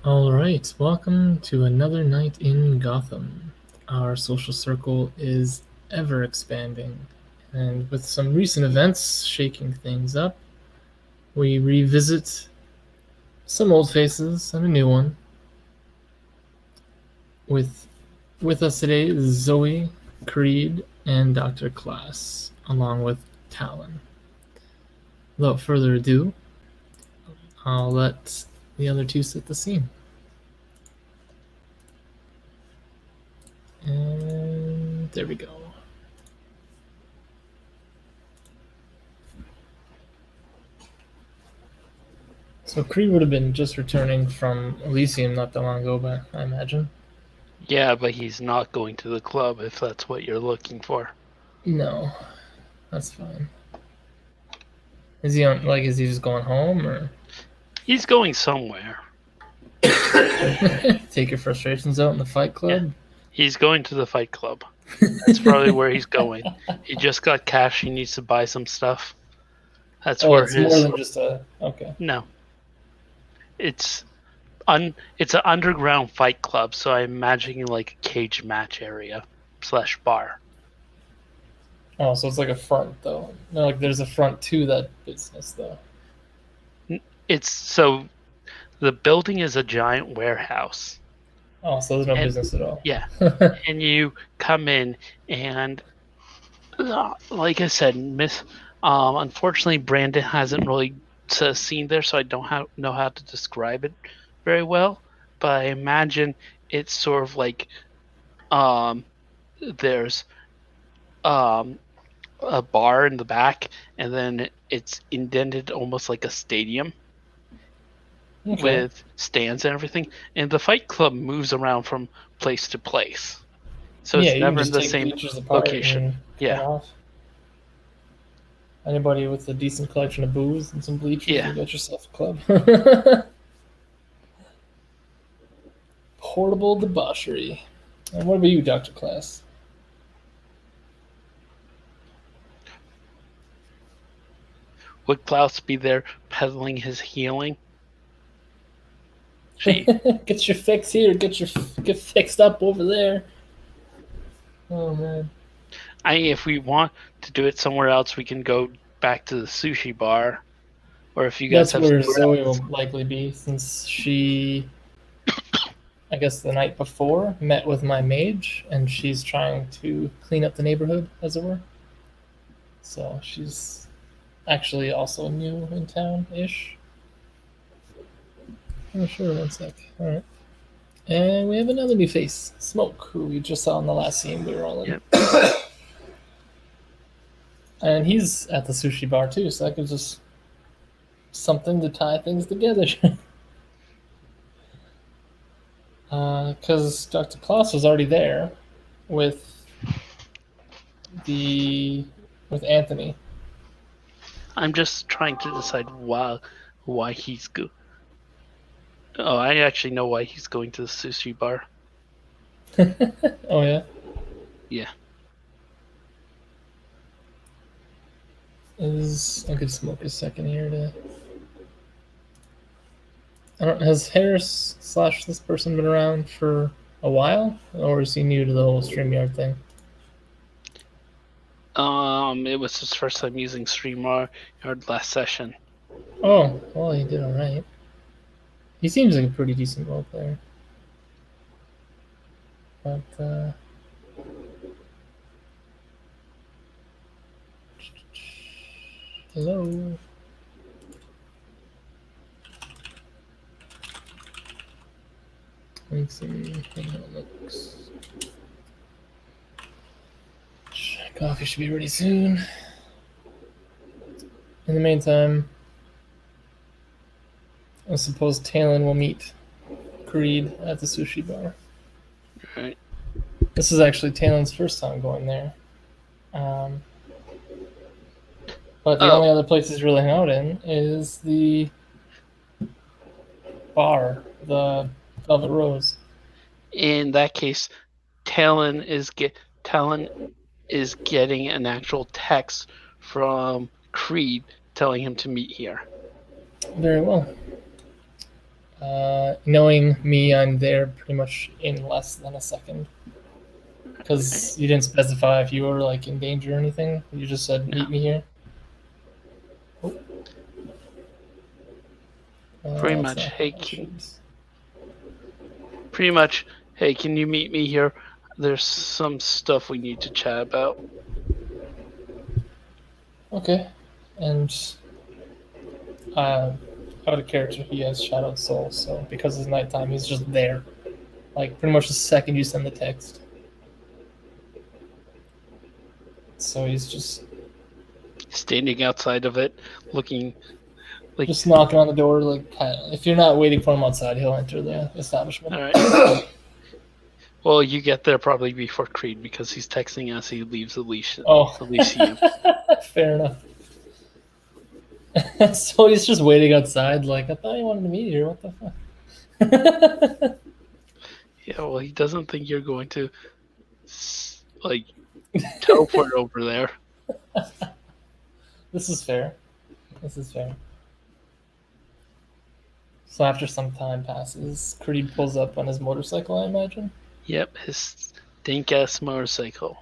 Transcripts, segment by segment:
All right, welcome to another night in Gotham. Our social circle is ever expanding, and with some recent events shaking things up, we revisit some old faces and a new one. With with us today is Zoe, Creed, and Dr. Class, along with Talon. Without further ado, I'll let the other two set the scene. And there we go. So Creed would have been just returning from Elysium not that long ago, but I imagine. Yeah, but he's not going to the club if that's what you're looking for. No, that's fine. Is he on? Like, is he just going home or He's going somewhere. take your frustrations out in the Fight Yeah, Club? he's going to the fight club. That's probably where he's going. He just got cash. He needs to buy some stuff. That's Oh, where it's more his than just a. Okay. no. It's it's an underground fight club, so I'm imagining like a cage match area slash bar. Oh, so it's like a front though. No, like there's a front to that business though. It's so the building is a giant warehouse, Oh, so there's no and business at all. yeah, and you come in and like I said, Miss. Unfortunately, Brandon hasn't really seen there, so I don't know how to describe it very well. But I imagine it's sort of like um, there's um, a bar in the back, and then it's indented almost like a stadium Okay. with stands and everything. And the Fight Club moves around from place to place, so Yeah, it's you can never in just the take same bleachers apart location. and cut Yeah, off. Anybody with a decent collection of booze and some bleachers, yeah. you got yourself a club. Portable debauchery. And what about you, Dr. Class? Would Klaus be there peddling his healing? She, Get your fix here, get fixed up over there. Oh man. if we want to do it somewhere else, we can go back to the sushi bar, or if you guys That's have where somewhere Zoe else. will likely be since she I guess the night before met with my mage and she's trying to clean up the neighborhood, as it were. So she's actually also new in town ish. Oh sure, one sec. Alright. And we have another new face, Smoke, who we just saw in the last scene we were all in. Yep. And he's at the sushi bar too, so that gives us something to tie things together. Because Dr. Klaus was already there with the with Anthony. I'm just trying to decide why he's go. Oh, I actually know why he's going to the sushi bar. Oh yeah, Yeah. is I could smoke a second here to. I don't. Has Harris slash this person been around for a while, or is he new to the whole Streamyard thing? It was his first time using StreamYard last session. Oh, well, he did all right. He seems like a pretty decent role player. But hello. Let's see how it looks. Coffee should be ready soon. In the meantime, I suppose Talon will meet Creed at the sushi bar. Right. This is actually Talon's first time going there. Um, but the Oh, only other place he's really hung out in is the bar, the Velvet Rose. in that case, Talon is getting an actual text from Creed telling him to meet here. Very well. Knowing me, I'm there pretty much in less than a second. Right. Because you didn't specify if you were like in danger or anything. You just said No, meet me here. Oh, pretty that's much. not how it should. Pretty much. Hey, can you meet me here? There's some stuff we need to chat about. Okay, and uh, out of character, he has shadowed soul, so because it's nighttime, he's just there. Like pretty much the second you send the text. So he's Standing outside of it, looking like. just knocking on the door. Like if you're not waiting for him outside, he'll enter the establishment. All right. Well, you get there probably before Creed because he's texting as he leaves Oh, Elysium. fair enough. So he's just waiting outside. Like I thought you wanted to meet here. What the fuck? Yeah, well, he doesn't think you're going to like teleport over there. This is fair. This is fair. So after some time passes, Creed pulls up on his motorcycle, I imagine. Yep, his stink ass motorcycle.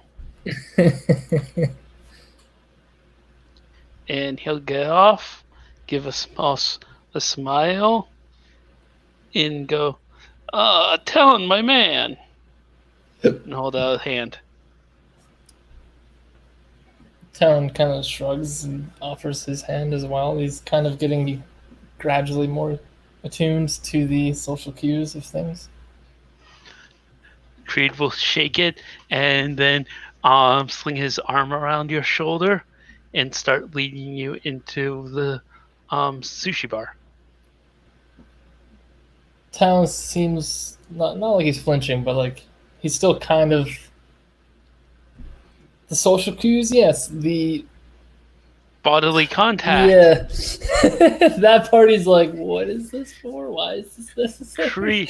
And he'll get off, give a smile, and go, Talon, my man, and hold out a hand. Talon kind of shrugs and offers his hand as well. He's kind of getting gradually more attuned to the social cues of things. Creed will shake it and then sling his arm around your shoulder and start leading you into the sushi bar. Talon seems not like he's flinching, but like he's still kind of the social cues. Yes, the Bodily contact. yeah. That party's like, what is this for? Why is this necessary? Creed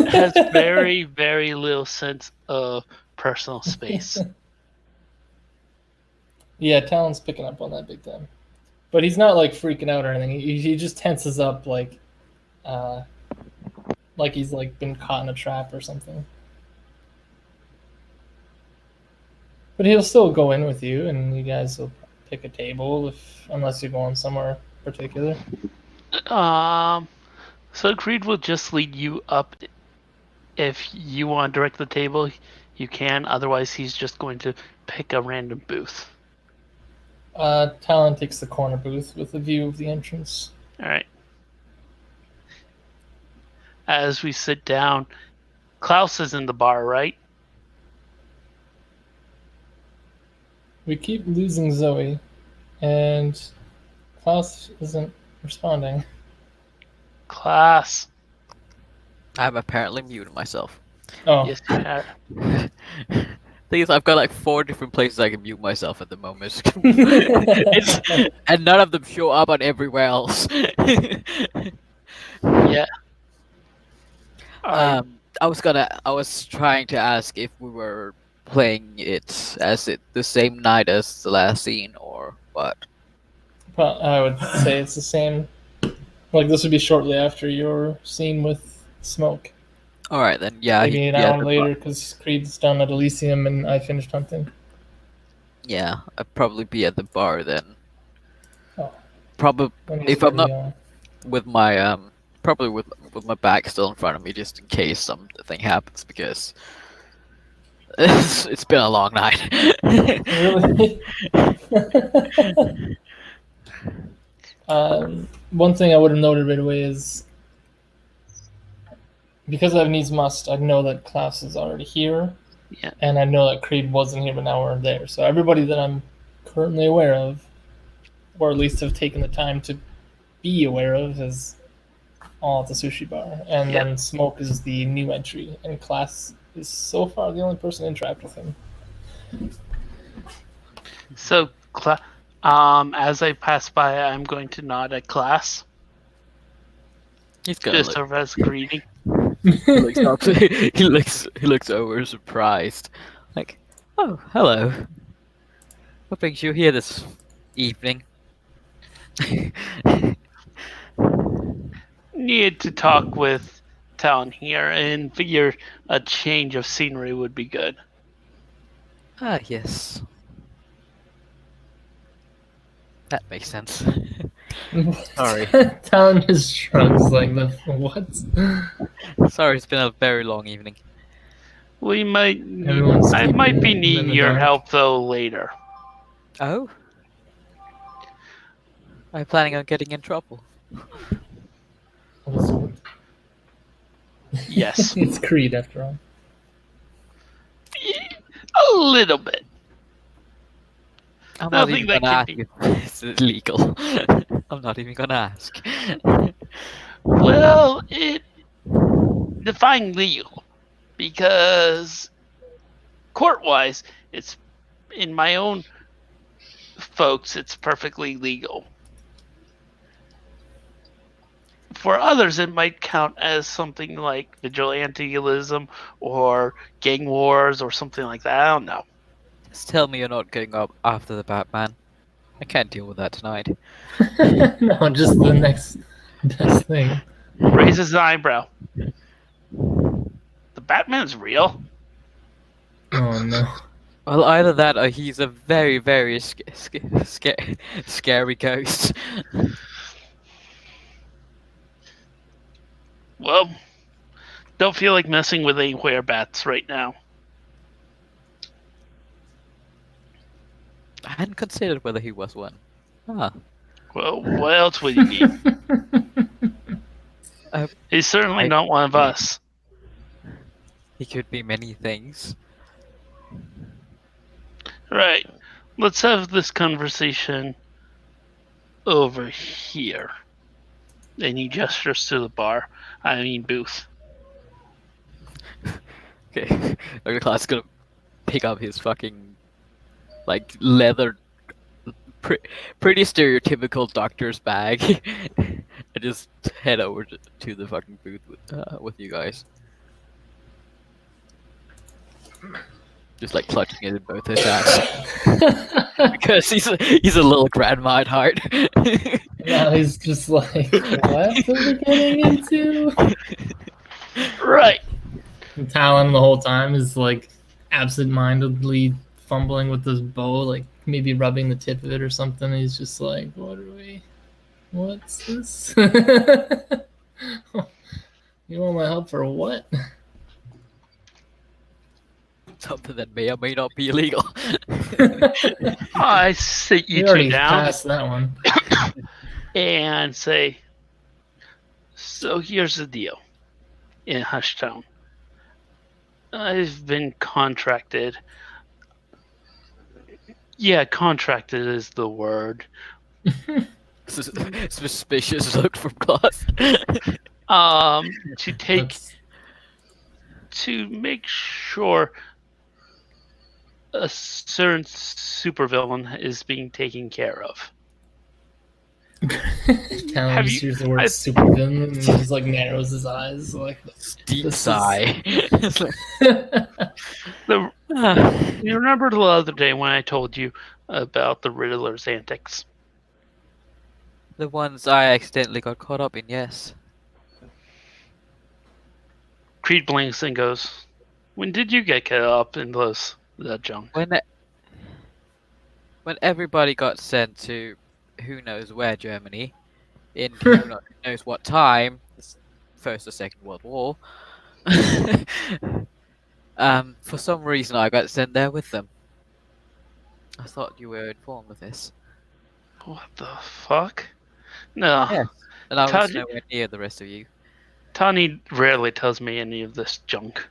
has very, very little sense of personal space. Yeah, Talon's picking up on that big time, but he's not like freaking out or anything. He just tenses up uh, like he's like been caught in a trap or something. But he'll still go in with you, and you guys will pick a table if unless you're going somewhere particular. So Creed will just lead you up. If you want to direct the table, you can. Otherwise, he's just going to pick a random booth. Talon takes the corner booth with a view of the entrance. All right. As we sit down, Klaus is in the bar, right? We keep losing Zoe, and Klaus isn't responding. Klaus. I've apparently muted myself. Oh, Yes, you have. Thing is, I've got like 4 different places I can mute myself at the moment. And none of them show up on everywhere else. Yeah. I was trying to ask if we were playing it as the same night as the last scene or what. well, I would say it's the same. Like this would be shortly after your scene with Smoke. All right then, yeah. Maybe an yeah, hour later because Creed's done at Elysium and I finished hunting. Yeah, I'd probably be at the bar then. Oh, Probably when he's if I'm not ready, with my probably with my back still in front of me just in case something happens because it's been a long night. Really? One thing I would have noted right away is because I have needs must, I know that Klaus is already here. Yeah. And I know that Creed wasn't here, but now we're there. So everybody that I'm currently aware of, or at least have taken the time to be aware of, is all at the sushi bar. And Yeah. then Smoke is the new entry, and Klaus is so far the only person interact with him. So, as I pass by, I'm going to nod at Klaus. He's gonna Just as a greeting. he looks up, he looks over surprised. Like, oh, hello. What brings you here this evening? need to talk with Talon here and figure a change of scenery would be good. Ah, yes. That makes sense. Sorry. Talon just shrugs like the what? Sorry, it's been a very long evening. We might need. Everyone's I might be keeping him in needing the your dark. help though later. Oh? Are you planning on getting in trouble? Also, Yes, it's Creed after all. a little bit. I'm not Nothing even that gonna can ask be. if it's illegal. I'm not even gonna ask. Well, it define legal because court-wise, it's in my own folks, it's perfectly legal. For others, it might count as something like vigilantism or gang wars or something like that. I don't know. Just tell me you're not going up after the Batman. I can't deal with that tonight. No, just the next best thing. Raises an eyebrow. The Batman's real. Oh no. Well, either that or he's a very, very scary ghost. Well, don't feel like messing with any werebats right now. I hadn't considered whether he was one. Ah, Well, what else would you need? He's certainly I- not one of us. he could be many things. Right. Let's have this conversation over here. And he gestures to the bar. I mean booth. Okay, Dr. Class gonna pick up his fucking like leather, pretty stereotypical doctor's bag, and just head over to the fucking booth with you guys. Just like clutching it in both his hands because he's a little grandma at heart. Now he's just like, what are we getting into? Right. And Talon the whole time is like absent-mindedly fumbling with this bow, like maybe rubbing the tip of it or something. He's just like, what are we? What's this? You want my help for what? Something that may or may not be illegal. I sit you You two already down passed that one. and say, so here's the deal in Hushtown. I've been contracted. Yeah, contracted is the word. Suspicious look from Class. To take That's to make sure a certain supervillain is being taken care of. Talon Have just you- used the word I- supervillain and he just like narrows his eyes like Deep This is- sigh. The, you remember the other day when I told you about the Riddler's antics? The ones I accidentally got caught up in, yes. Creed blinks and goes, when did you get caught up in that junk? When everybody got sent to who knows where Germany, in who knows what time, First or Second World War, for some reason I got sent there with them. I thought you were informed of this. What the fuck? No. Yes. And I was Todd- nowhere near the rest of you. Tony rarely tells me any of this junk.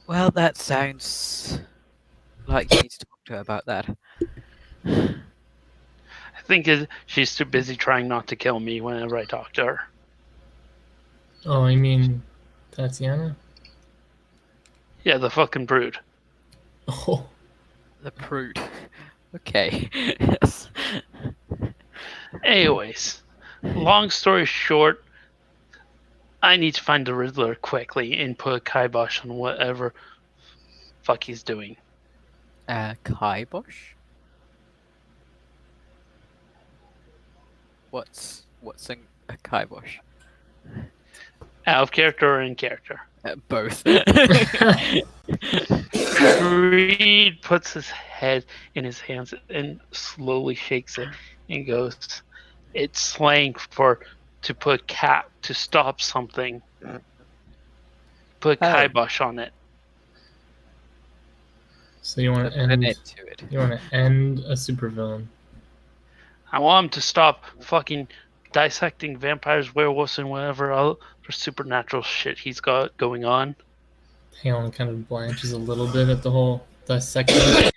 Well, that sounds like you need to talk to her about that. I think she's too busy trying not to kill me whenever I talk to her. Oh, you mean Tatiana? Yeah, the fucking brood. Oh, The prude. Okay. Yes. Anyways, long story short, I need to find the Riddler quickly and put a kibosh on whatever fuck he's doing. Kibosh? What's a kibosh? Out of character or in character? Both. Creed puts his head in his hands and slowly shakes it and goes, "It's slang for to put to stop something. Put Oh. kibosh on it." So you want to Put an end? end to it. You want to end a supervillain? I want him to stop fucking dissecting vampires, werewolves, and whatever other supernatural shit he's got going on. Talon kind of blanches a little bit at the whole dissection,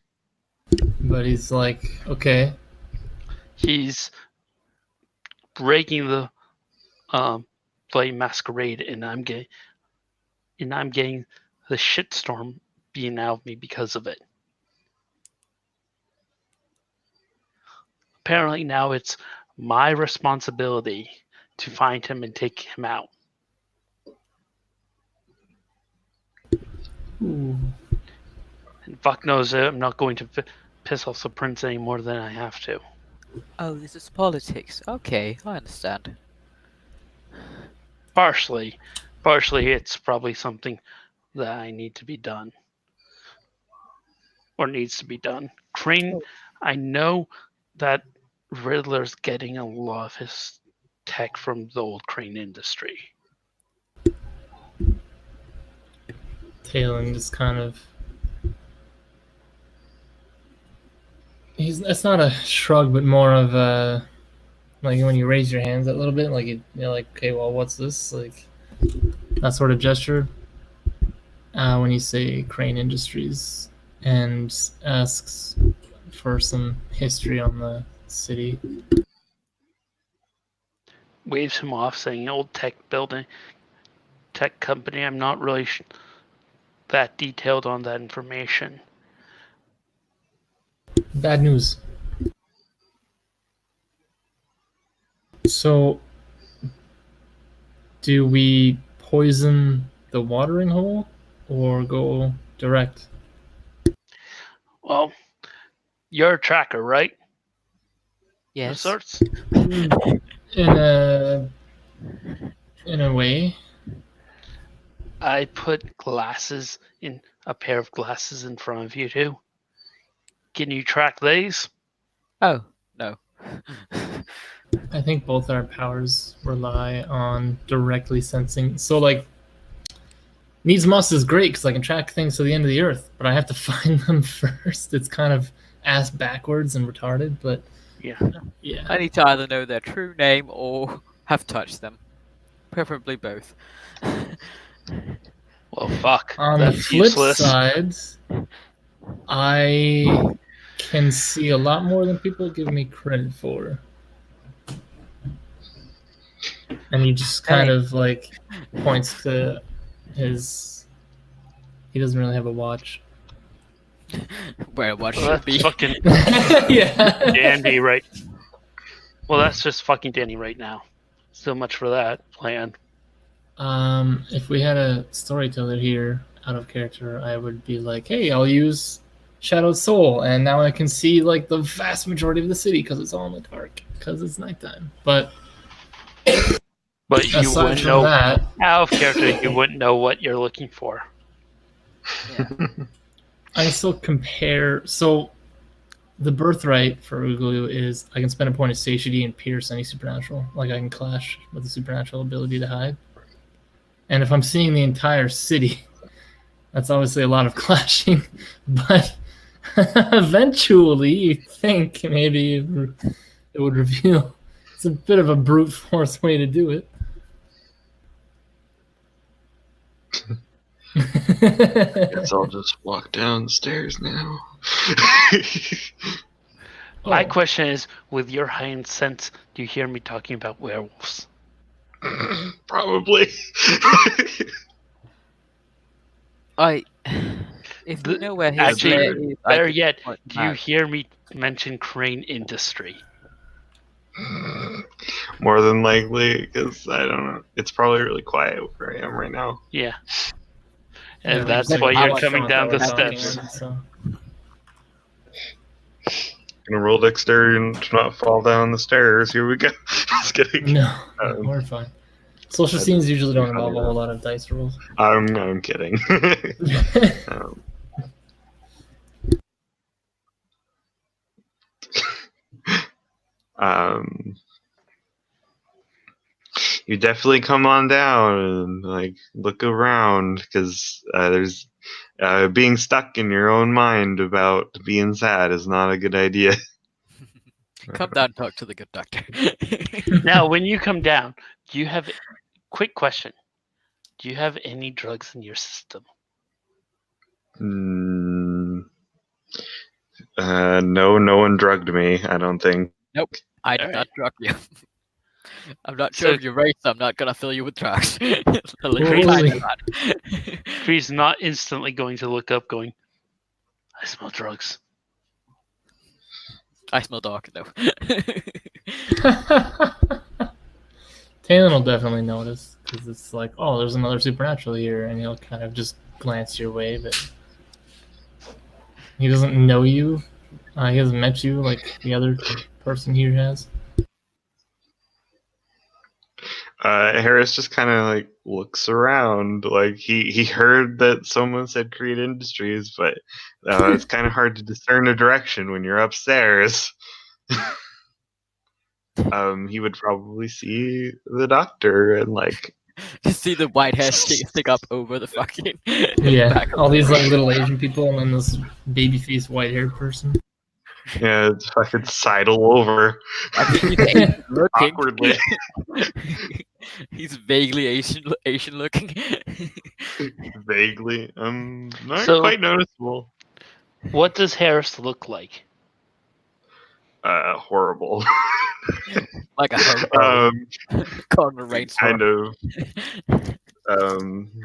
but he's like, okay. He's breaking the Flame Masquerade, and I'm getting the shitstorm being out of me because of it. Apparently now it's my responsibility to find him and take him out. Ooh. And fuck knows I'm not going to piss off the prince any more than I have to. Oh, this is politics. Okay, I understand. Partially it's probably something that I need to be done. Or needs to be done. Crane, I know that Riddler's getting a lot of his tech from the old Crane industry. Talon just kind of. It's not a shrug, but more of a. Like when you raise your hands a little bit, like you're like, okay, well, what's this? Like that sort of gesture. When you say Crane Industries, and asks for some history on the city. Waves him off, saying, "Old tech company. I'm not really that detailed on that information." Bad news. So, do we poison the watering hole or go direct? Well, you're a tracker, right? Yes. Of sorts. In a way. I put a pair of glasses in front of you too. Can you track these? Oh, no. I think both our powers rely on directly sensing. So, like, needs must is great because I can track things to the end of the earth, but I have to find them first. It's kind of ass backwards and retarded, but Yeah. I need to either know their true name or have touched them. Preferably both. Well, fuck. On That's the flip useless. side, I can see a lot more than people give me credit for. And he just kind of like points to his. He doesn't really have a watch. Where a watch Well, should be. that's fucking Yeah. dandy, right? Well, that's just fucking dandy right now. So much for that plan. If we had a storyteller here out of character, I would be like, hey, I'll use Shadowed Soul, and now I can see like the vast majority of the city because it's all in the dark because it's nighttime. But you aside wouldn't from know that, out of character. You wouldn't know what you're looking for. Yeah. I can still compare. So the birthright for Uglu is I can spend a point of satiety and pierce any supernatural. Like I can clash with the supernatural ability to hide. And if I'm seeing the entire city, that's obviously a lot of clashing. But eventually, you think maybe it would reveal. It's a bit of a brute force way to do it. Guess I'll just walk downstairs now. My question is, with your heightened sense, do you hear me talking about werewolves? Probably. If you know where his Actually, lair is, better I can yet, point do you out. hear me mention Crane Industry? More than likely, because I don't know. It's probably really quiet where I am right now. Yeah. And Yeah, that's there's why like a you're hot coming shot down that the we're talking steps. in, so. Gonna roll dexterity and to not fall down the stairs. Here we go. Just kidding. No, we're fine. Social scenes usually don't Funny involve a though. whole lot of dice rolls. I'm kidding. um, um, you definitely come on down and like look around because there's being stuck in your own mind about being sad is not a good idea. Come down and talk to the good doctor. Now, when you come down, do you have? Quick question: do you have any drugs in your system? No, no one drugged me. I don't think. Nope, I did Alright. not drug you. I'm not sure So of your race, so I'm not gonna fill you with drugs. I'll leave Holy- you behind that. Creed's not instantly going to look up, going, "I smell drugs." I smell dark though. Talon will definitely notice because it's like, oh, there's another supernatural here, and he'll kind of just glance your way, but he doesn't know you. He hasn't met you like the other person here has. Harris just kind of like looks around, like he heard that someone said Creed Industries, but it's kind of hard to discern a direction when you're upstairs. He would probably see the doctor and like Just see the white hair stick up over the fucking Yeah, back of all the these like room. little Asian people, and then this baby-faced white-haired person. yeah, it's fucking sidle over I mean, he's Asian looking. awkwardly. He's vaguely Asian looking. Vaguely, not So- quite noticeable. What does Harris look like? Horrible. Like a hobo um, caught in a rainstorm. kind of.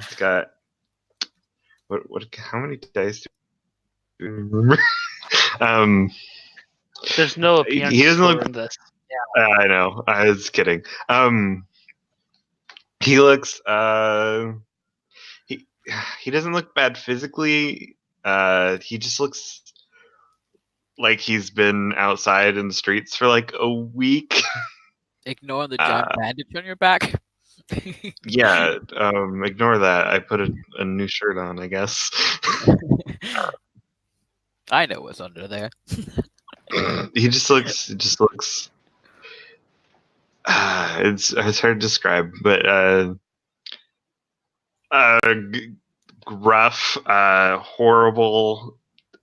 It's got what? How many dice do you remember? There's no He appearance doesn't score look- in this. I know. I was kidding. He looks. He doesn't look bad physically. He just looks like he's been outside in the streets for like a week. Ignore the giant bandage on your back. Yeah. Ignore that. I put a new shirt on, I guess. I know what's under there. He just looks. It just looks. It's hard to describe, but gruff, horrible.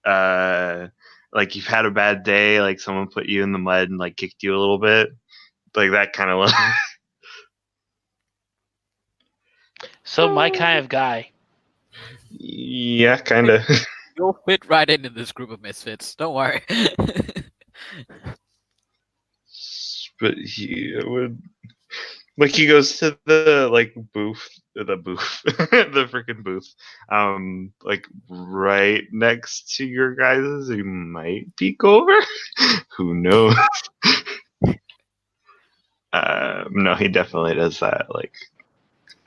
Like you've had a bad day, like someone put you in the mud and like kicked you a little bit, like that kind of look. So my kind of guy. Yeah, kind of. You'll fit right into this group of misfits. Don't worry. But he would. Like he goes to the like booth, the freaking booth, like right next to your guys's. He might peek over. Who knows? No, he definitely does that. Like,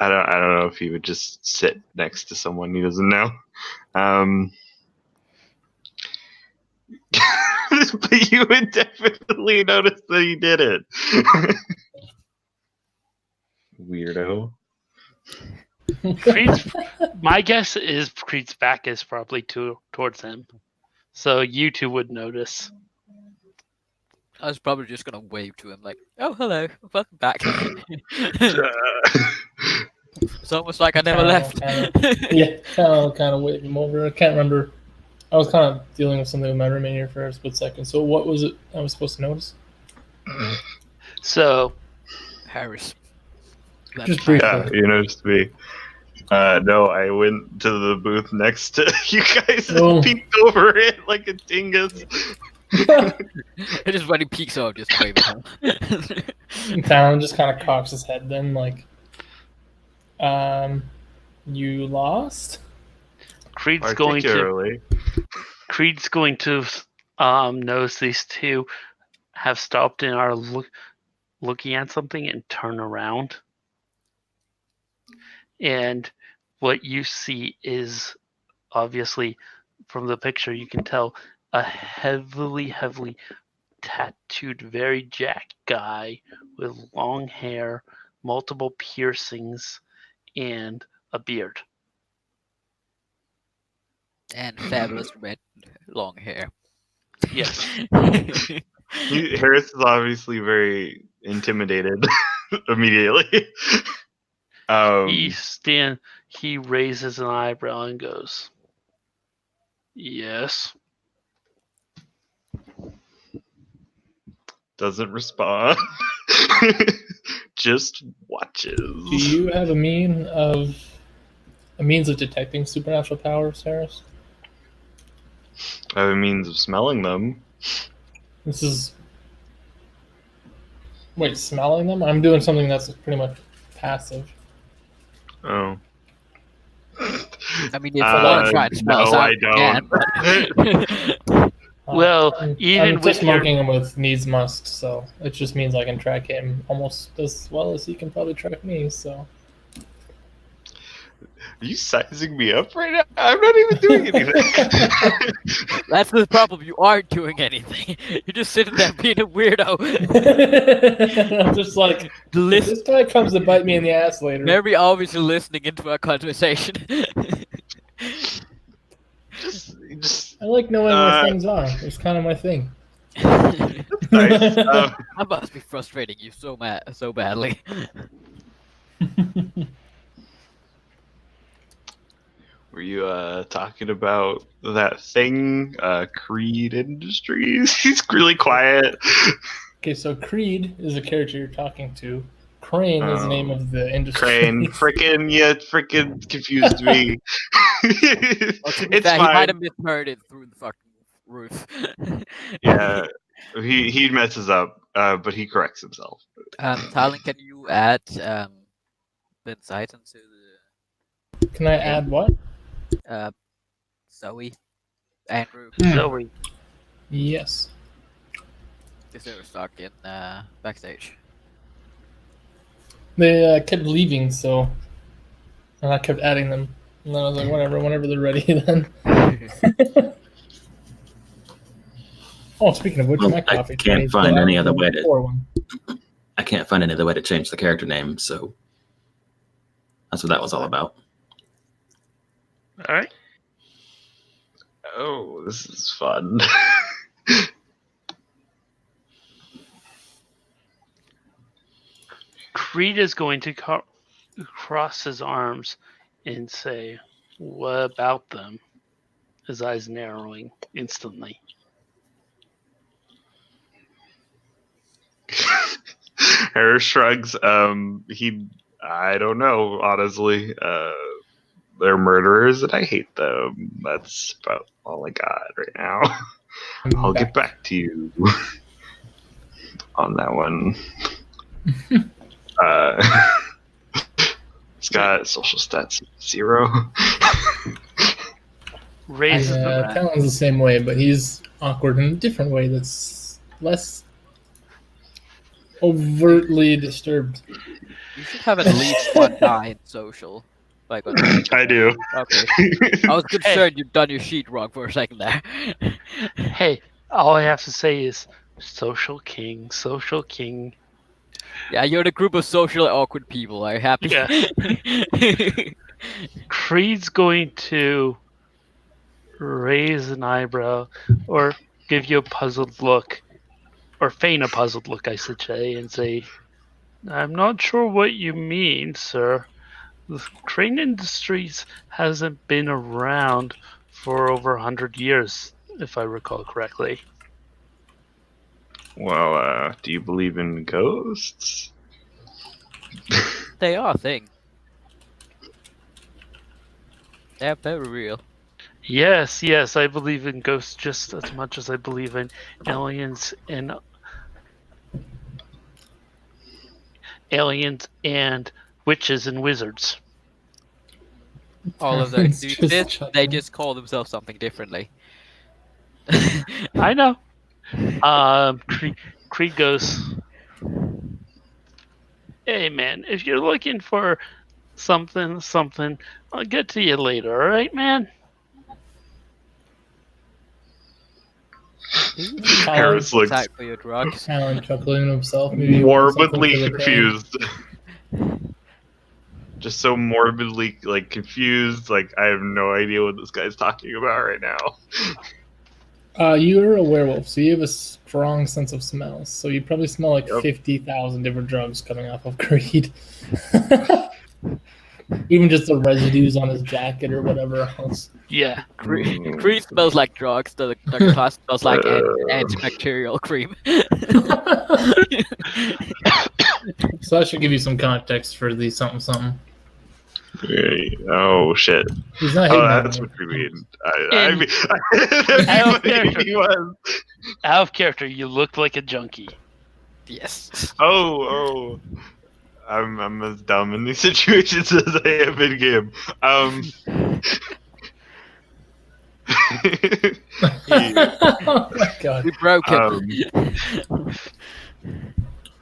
I don't know if he would just sit next to someone he doesn't know. But you would definitely notice that he did it. Weirdo. My guess is Creed's back is probably towards him. So you two would notice. I was probably just gonna wave to him like, "Oh, hello, welcome back." It's almost like I never left. Yeah, kind of waved him over. I can't remember. I was kind of dealing with something with my roommate here for a split second. So what was it I was supposed to notice? So Harris. Just briefly. Yeah, you noticed me. No, I went to the booth next to you guys and Oh. peeked over it like a dingus. Just when he peeks out, just wave at him. Talon just kind of cocks his head then, like, you lost? Creed's going to Particularly. notice these two have stopped and are looking at something and turn around. And what you see is obviously from the picture you can tell a heavily tattooed, very jacked guy with long hair, multiple piercings, and a beard. And fabulous red long hair. Yes. Harris is obviously very intimidated immediately. He raises an eyebrow and goes, "Yes." Doesn't respond. Just watches. Do you have a means of detecting supernatural powers, Harris? I have a means of smelling them. This is. Wait, smelling them? I'm doing something that's pretty much passive. Oh. I mean, if you want to try to smell no, us out, I you can, but- Well, even I'm with just your marking him with needs must, so it just means I can track him almost as well as he can probably track me. So. Are you sizing me up right now? I'm not even doing anything. That's the problem. You aren't doing anything. You're just sitting there being a weirdo. I'm just like, if this guy comes to bite me in the ass later. Very obviously listening into our conversation. just I like knowing where things are. It's kind of my thing. nice. I must be frustrating you so badly. Were you talking about that thing, Creed Industries? He's really quiet. Okay, so Creed is a character you're talking to. Crane is the name of the industry. Crane. Frickin' confused me. It's He fine. might have misheard it through the fucking roof. Yeah, he messes up, but he corrects himself. Talon, can you add the insight into Can I add what? the Zoe, Andrew? Zoe. Yes. Because they were stuck in backstage. They kept leaving, so and I kept adding them. And then I was like, whatever, whenever they're ready, then. Oh, speaking of which, Well, my I coffee. can't find any other way to. One. I can't find any other way to change the character name, so that's what that was all about. All right. Oh, this is fun. Creed is going to cross his arms and say, "What about them?" His eyes narrowing instantly. Harris shrugs. I don't know, honestly. They're murderers and I hate them. That's about all I got right now. I'll get back to you on that one. It's got social stats 0. Raises Talon's the same way, but he's awkward in a different way that's less overtly disturbed. You should have at least one guy in social. Like, I do. Okay. I was concerned you'd done your sheet wrong for a second there. Hey, all I have to say is social king, social king. Yeah, you're in a group of socially awkward people. Are you happy? Yeah. Creed's going to raise an eyebrow or give you a puzzled look, or feign a puzzled look, I should say, and say, "I'm not sure what you mean, sir. The Crane Industries hasn't been around for over 100 years, if I recall correctly." Well, do you believe in ghosts? They are a thing. They're very real. Yes, I believe in ghosts just as much as I believe in aliens and witches and wizards. All of those It's do just this, they chuckling. just call themselves something differently. I know. Creed goes, "Hey man, if you're looking for something, I'll get to you later, alright man?" Harris looks Attack for your drugs. Talon chuckling to himself. Maybe he wants something morbidly for the pain. confused. Just so morbidly like confused, like I have no idea what this guy's talking about right now. You're a werewolf, so you have a strong sense of smell. So you probably smell like Yep. 50,000 different drugs coming off of Creed. Even just the residues on his jacket or whatever else. Yeah. Creed smells like drugs. The class smells like antibacterial cream. So that should give you some context for the something something. Oh shit! He's not Oh, hitting on that's you. what you mean. I And- mean, that'd be funny if he was. Out of character, you look like a junkie. Yes. Oh. I'm as dumb in these situations as I am in game. Oh my god. We broke him.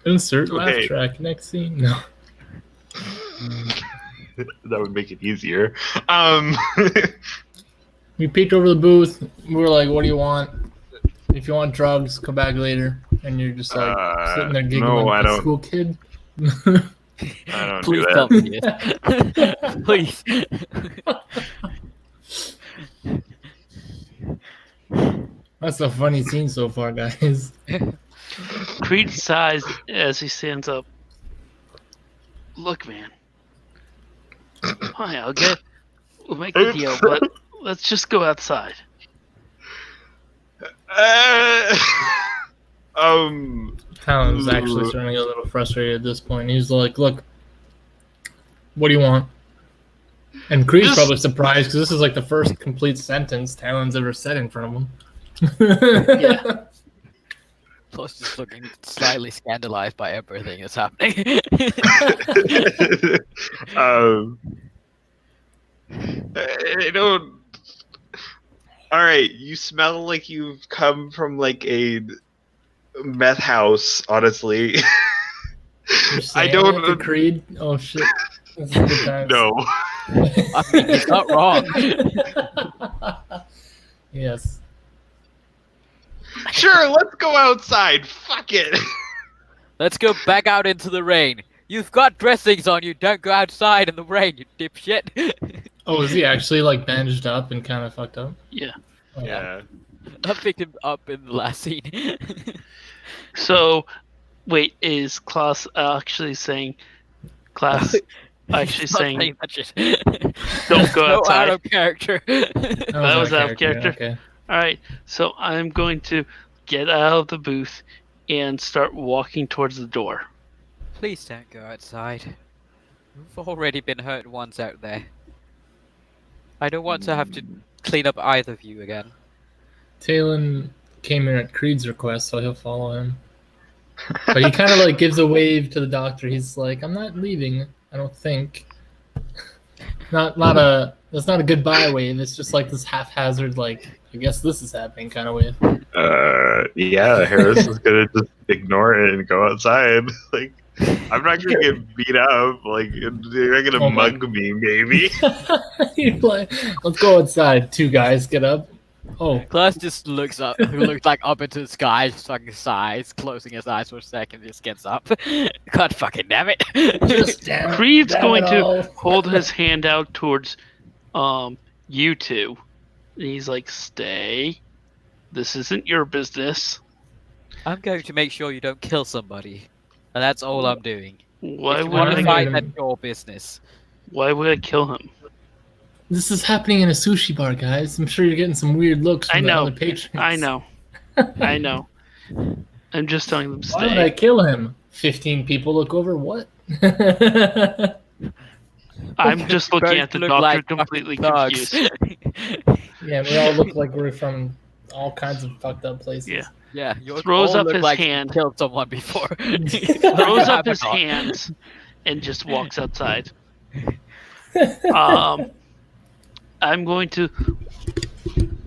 Insert laugh Okay. track. Next scene. No. That would make it easier. We peeked over the booth. We were like, "What do you want? If you want drugs, come back later." And you're just like sitting there giggling no, like I a don't. school kid. I don't Please do tell that. me yes. Please. That's a funny scene so far, guys. Creed sighs as he stands up. Look, man. Fine, we'll make the deal, but let's just go outside. Talon was actually starting to get a little frustrated at this point. He's like, "Look, what do you want?" And Creed's Just- probably surprised because this is like the first complete sentence Talon's ever said in front of him. Yeah. Plus, just looking slightly scandalized by everything that's happening. I don't. All right, you smell like you've come from like a meth house. Honestly, You're I saying don't. that to Creed. Oh shit! This is good times. No. I mean, he's not wrong. Yes. Sure, let's go outside. Fuck it. Let's go back out into the rain. You've got dressings on you. Don't go outside in the rain, you dipshit. Oh, is he actually like bandaged up and kind of fucked up? Yeah. Oh, Yeah. I picked him up in the last scene. So, wait, is Klaus actually saying? Klaus actually He's not saying, that shit. "Don't go So outside." out of character. That was out of character. Okay. All right, so I'm going to get out of the booth and start walking towards the door. Please don't go outside. We've already been hurt once out there. I don't want to have to clean up either of you again. Talon came in at Creed's request, so he'll follow him. But he kind of like gives a wave to the doctor. He's like, "I'm not leaving. I don't think." Not a. That's not a goodbye wave. It's just like this haphazard, like, I guess this is happening kind of wave. Yeah, Harris is gonna just ignore it and go outside. Like, I'm not gonna get beat up. Like, you're not gonna Oh my- mug me, maybe. You're like, "Let's go outside." Two guys get up. Oh, Klaus just looks up, looks like up into the sky, just fucking sighs, closing his eyes for a second, just gets up. God fucking damn it! just damn it, Creed's damn going it to all. hold his hand out towards you two. And he's like, "Stay. This isn't your business." I'm going to make sure you don't kill somebody, and that's all I'm doing. Why If you would want I to I? fight- fight, that's your business. Why would I kill him? This is happening in a sushi bar, guys. I'm sure you're getting some weird looks from I the know. other patrons. I know. I know. I'm just telling them Why would I stay. kill him? 15 people look over. What? I'm just looking Both at the look doctor like completely fucking thugs. confused. Yeah, we all look like we're from all kinds of fucked up places. Yeah. Yeah, you Throws all up look his like hand. you killed someone before. Throws up his Have a hands and just walks outside. I'm going to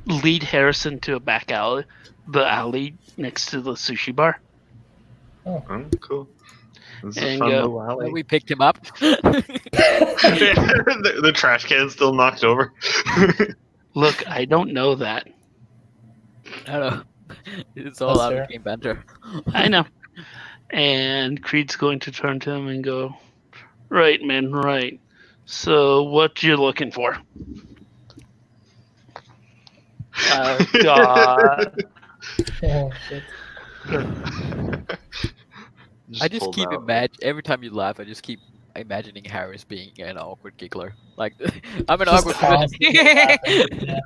lead Harrison to a back alley, the alley next to the sushi bar. Oh, cool. This is a And fun go- little Well, alley. we picked him up. the trash can's still knocked over. Look, I don't know that. I don't know. It's all That's out fair. of game banter. I know. And Creed's going to turn to him and go, Right, man, right. So, what you looking for? God. Oh shit. I just pulled keep out. every time you laugh, I just keep imagining Harris being an awkward giggler. Like I'm an Just awkward person. constantly laughing. Yeah.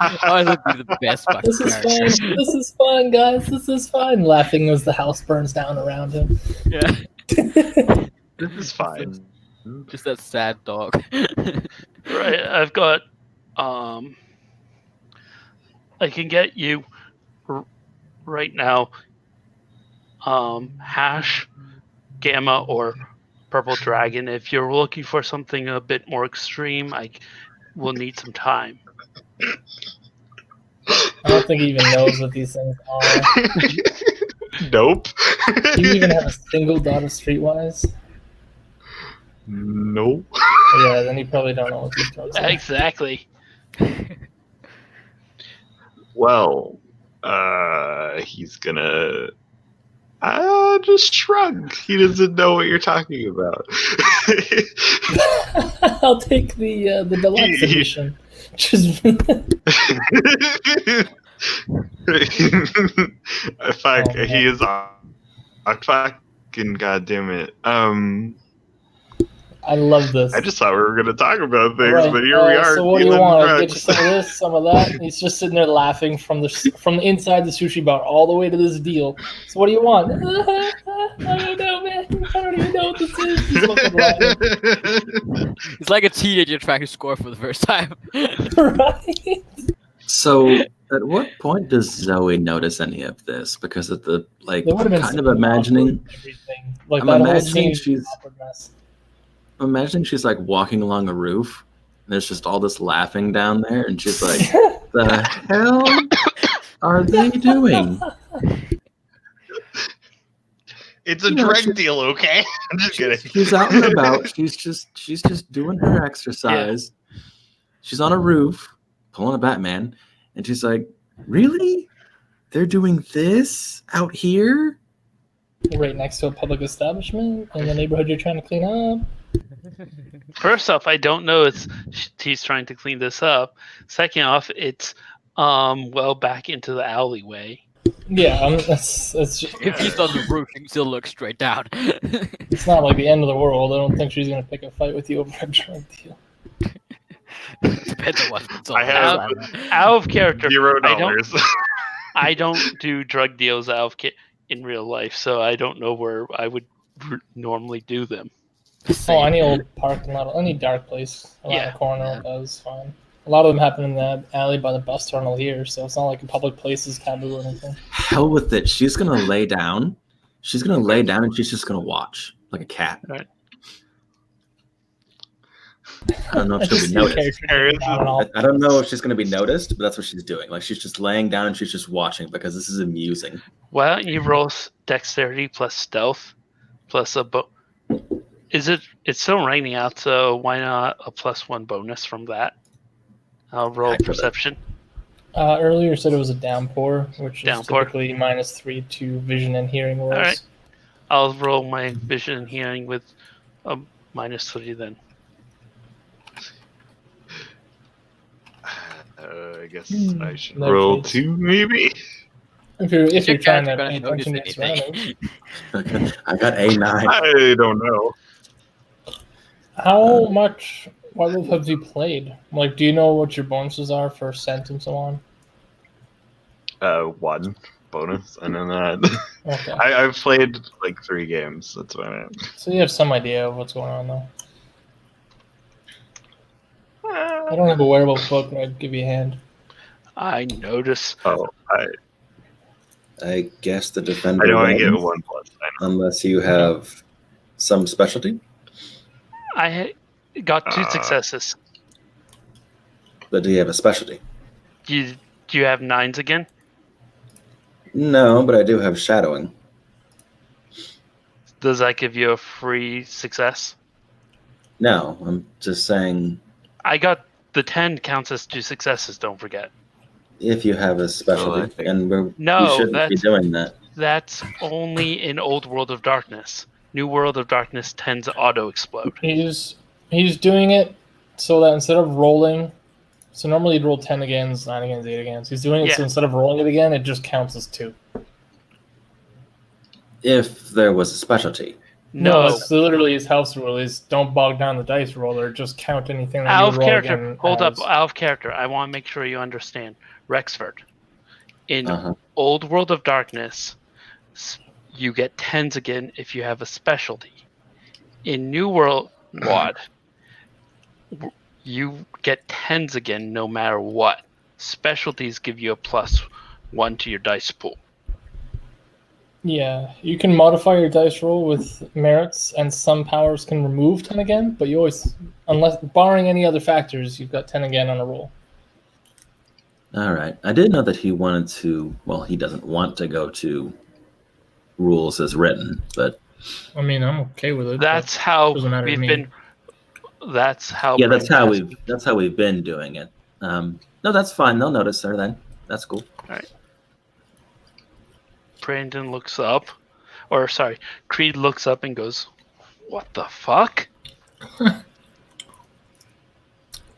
I would be the best fucking This is character. fine. This is fine, guys. This is fine. Laughing as the house burns down around him. Yeah, This is fine. just that sad dog. Right, I've got. I can get you right now. Hash, Gamma, or Purple Dragon. If you're looking for something a bit more extreme, I will need some time. I don't think he even knows what these things are. Nope. Do you even have a single dot of Streetwise? Nope. Yeah, then you probably don't know what these drugs are. Exactly. Well, he's gonna just shrug. He doesn't know what you're talking about. I'll take the deluxe edition. Just Fuck, Oh, he is fucking goddamn it. I love this. I just thought we were gonna talk about things, Right, but here we are. So what do you dealing want? I'll get you drugs. some of this, some of that. He's just sitting there laughing from the inside the sushi bar all the way to this deal. So what do you want? I don't know, man. I don't even know what this is. He's fucking laughing. It's like a teenager trying to score for the first time. Right? So, at what point does Zoe notice any of this? Because of the like, There would have been kind of some imagining. awkward everything. Like I'm that whole imagining scene is an she's- awkward mess. I'm imagining she's like walking along a roof, and there's just all this laughing down there, and she's like, "The hell are they doing?" It's a You know, drug she's- deal, okay? I'm just kidding. She's out and about. She's just doing her exercise. She's on a roof, pulling a Batman, and she's like, "Really? They're doing this out here?" Right next to a public establishment in the neighborhood you're trying to clean up. First off, I don't know he's trying to clean this up. Second off, it's well back into the alleyway. Yeah, that's just, If he's on the roof, he can still look straight down. it's not like the end of the world. I don't think she's gonna pick a fight with you over a drug deal. Depends on what's on I have Out of character. $0. I don't do drug deals in real life, so I don't know where I would normally do them. Oh, any old parking lot, any dark place around Yeah. the corner is fine. A lot of them happen in the alley by the bus terminal here, so it's not like a public place is taboo or anything. Hell with it. She's gonna lay down. She's gonna lay down, and she's just gonna watch like a cat. Right. I don't know if I she'll just be see a noticed. character down and all- I don't know if she's going to be noticed, but that's what she's doing. Like, she's just laying down and she's just watching because this is amusing. Why don't you roll dexterity plus stealth plus a it's still raining out, so why not a +1 bonus from that? I'll roll Heck with it. perception. Earlier you said it was a downpour, which is Downpour. typically -3 to vision and hearing rolls. Alright. I'll roll my vision and hearing with a -3 then. I guess I should No roll case. 2, maybe. If you're Your trying to character pay gonna attention to notice your anything. surroundings. I got A9. I don't know. How much Werewolf have you played? Like, do you know what your bonuses are for scent and so on? 1 bonus. I know that. Okay. I've played like 3 games. That's about it. So you have some idea of what's going on, though. I don't have a werewolf book, but I'd give you a hand. I notice. Oh, I guess the defender I know I get wins, 1+. I know. unless you have some specialty. I got 2 Uh, successes. But do you have a specialty? Do you have 9s again? No, but I do have shadowing. Does that give you a free success? No, I'm just saying I got the 10 counts as 2 successes, don't forget. if you have a I specialty, think- and we No, shouldn't be that's- doing that. That's only in Old World of Darkness. New World of Darkness tends to auto explode. He's doing it so that instead of rolling, so normally you'd roll 10 agains, 9 agains, 8 agains. He's doing it so instead of rolling it again, it just counts as 2. If there was a specialty. No, it's literally his house rule is don't bog down the dice roller, just count anything that Out you of roll character. again. Hold up, out of character. I want to make sure you understand. Rexford. In Old World of Darkness, you get 10s again if you have a specialty. In New World WOD, you get 10s again no matter what. Specialties give you a +1 to your dice pool. Yeah, you can modify your dice roll with merits, and some powers can remove 10 again, but you always, unless barring any other factors, you've got 10 again on a roll. All right. I did know that he wanted to, well, he doesn't want to go to rules as written, but I mean, I'm okay with it. That's how doesn't matter to we've me. been. That's how. yeah, that's how Brandon we've been doing it. No, that's fine. They'll notice her then. That's cool. All right. Brandon looks up, or sorry, Creed looks up and goes, "What the fuck?"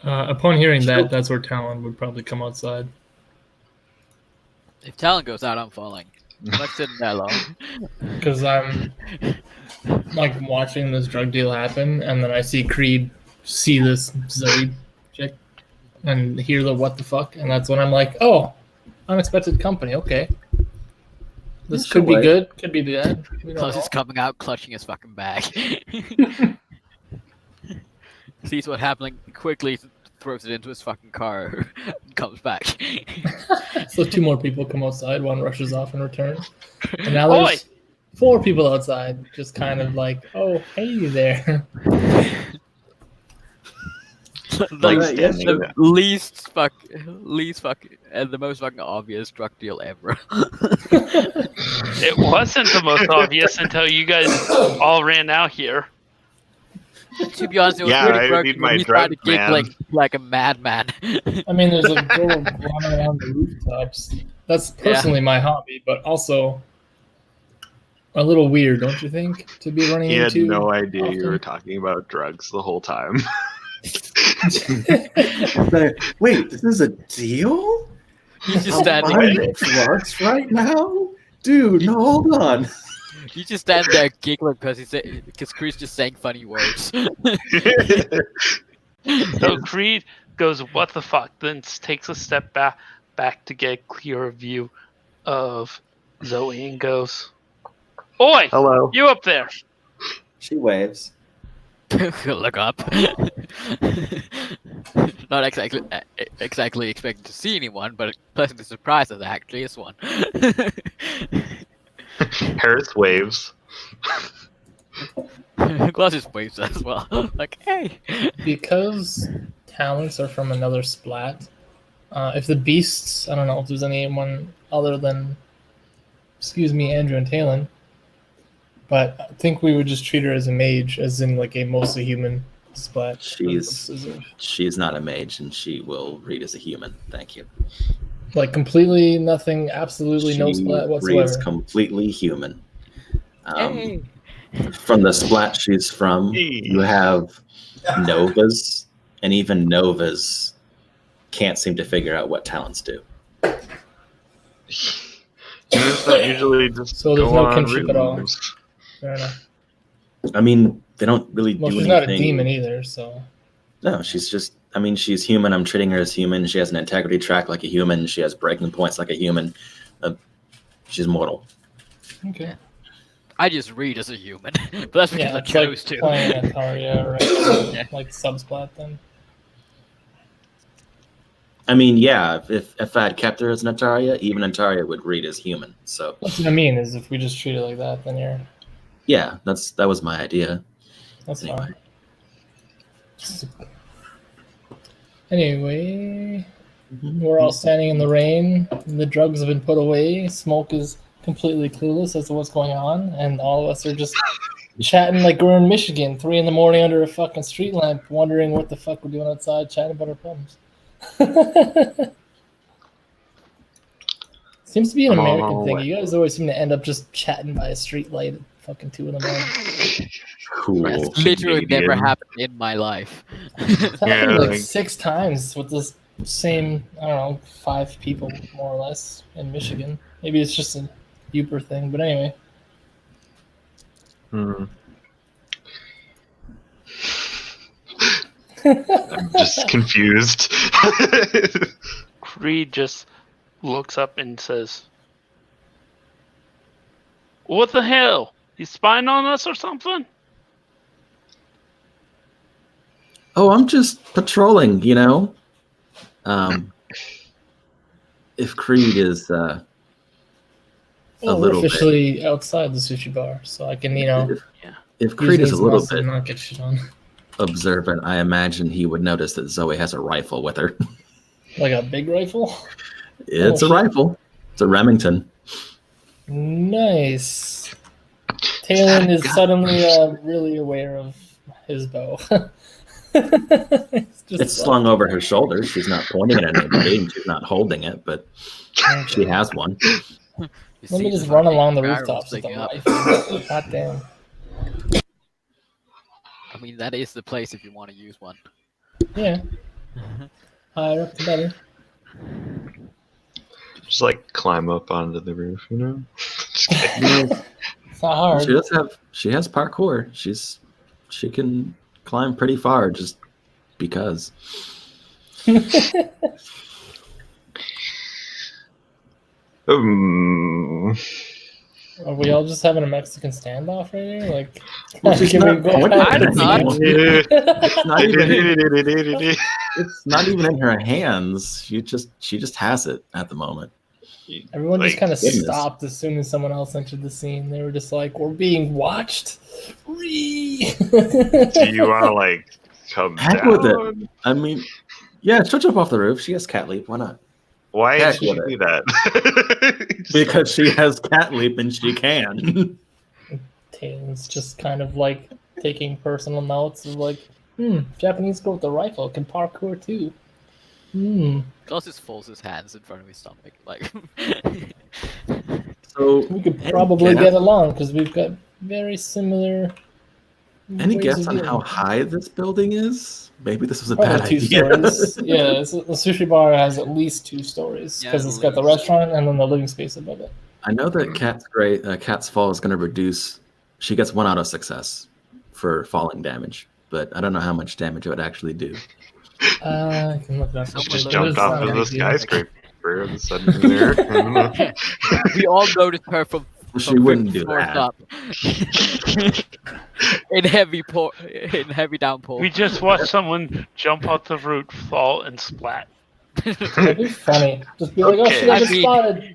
Upon hearing that, that's where Talon would probably come outside. If Talon goes out, I'm falling. I'm not sitting that long. Because I'm like watching this drug deal happen, and then I see Creed see this Zoe chick and hear the what the fuck, and that's when I'm like, oh, unexpected company. Okay, this could be good, could be bad. Plus, he's coming out clutching his fucking bag. Sees what's happening quickly, throws it into his fucking car, and comes back. So 2 more people come outside, 1 rushes off and returns. And now there's 4 people outside, just kind of like, oh, hey there. Like the least fuck, and the most fucking obvious drug deal ever. It wasn't the most obvious until you guys all ran out here. To be honest, it was I pretty need drug my when he started drug, man. giggling like a madman. I mean, there's a girl running around the rooftops. That's personally my hobby, but also a little weird, don't you think, to be running He had into? no idea often? you were talking about drugs the whole time. Wait, this is a deal? He's just I'm standing buying there. drugs right now? Dude, no, hold on. He's just standing there giggling because Creed's just saying funny words. So Creed goes, "What the fuck?" Then takes a step back to get a clearer view of Zoe and goes, "Oi, Hello. you up there?" She waves. Look up. Not exactly expecting to see anyone, but pleasantly surprised that there actually is one. Harris waves. Glass just waves as well. Like, hey. Because talents are from another splat, if the beasts, I don't know if there's anyone other than, Andrew and Talon, but I think we would just treat her as a mage, as in like a mostly human splat. She's not a mage, and she will read as a human. Thank you. Like completely nothing, absolutely no splat whatsoever. Reads completely human. From the splat she's from, you have novas, and even novas can't seem to figure out what talents do. Usually just so there's go no on kinship at all. rooms. Fair enough. I mean, they don't really do she's anything. Not a demon either, so. No, she's just. I mean, she's human. I'm treating her as human. She has an integrity track like a human. She has breaking points like a human. She's mortal. Okay. I just read as a human, but that's because I chose to. Playing Ataria, right? Like subsplat then. I mean, yeah. If I had kept her as an Ataria, even Ataria would read as human. So that's what I mean. Is if we just treat it like that, then you're. Yeah, that was my idea. That's fine. Anyway, we're all standing in the rain. The drugs have been put away. Smoke is completely clueless as to what's going on, and all of us are just chatting like we're in Michigan, 3 a.m. under a fucking street lamp, wondering what the fuck we're doing outside, chatting about our problems. Seems to be an American thing. You guys always seem to end up just chatting by a street light at fucking 2 a.m. Cool. That's literally never Canadian. happened in my life. It's happened Yeah, like like- 6 times with this same, I don't know, 5 people more or less in Michigan. Maybe it's just a Uber thing, but anyway. Hmm. I'm just confused. Creed just looks up and says, "What the hell? He's spying on us or something?" Oh, I'm just patrolling, you know. If Creed is Well, we're little bit- officially outside the sushi bar, so I can, if Creed use is a these little muscles bit and not get shit on. observant, I imagine he would notice that Zoe has a rifle with her. Like a big rifle? It's Oh, a shit. rifle. It's a Remington. Nice. Talon is suddenly really aware of his bow. It's slung over her shoulder. She's not pointing it at anybody, and she's not holding it, but she has one. You Let see me just the run fucking along the barrel rooftops with the sticking up. rifle. God damn. I mean, that is the place if you want to use one. Yeah. Higher up the better. Just like climb up onto the roof, you know? Just kidding. It's not hard. She has parkour. She can climb pretty far just because. Are we all just having a Mexican standoff right here? Like, Well, she's can we not go pointing back at to the anyone. game? It's not even in her hands. She just has it at the moment. Everyone just kind of goodness. stopped as soon as someone else entered the scene. They were just like, "We're being watched." Whee! Do you want to like come Heck down? with it. I mean, yeah, she'll jump off the roof. She has cat leap. Why not? Why Heck did she with do that? Because she has cat leap and she can. Tane's just kind of like taking personal notes of like, Japanese girl with a rifle can parkour too. Klaus just folds his hands in front of his stomach, like. So We could any probably guess- get along because we've got very similar. Any ways guess of on dealing how with it. high this building is? Maybe this was a Probably bad 2 idea. stories. Yeah, the sushi bar has at least 2 stories Yeah, because at it's got the least. restaurant and then the living space above it. I know that Cat's Fall is going to reduce. She gets 1 out of success for falling damage, but I don't know how much damage it would actually do. I can look it up. Someone Just look jumped at off the of the screen. skyscraper of the sudden there. I don't know. We all noticed her from She wouldn't do 50 floors that. up. in heavy downpour. We just watched someone jump off the roof, fall, and splat. That'd be funny. Just be like, oh Okay. shit, I've been I mean- spotted.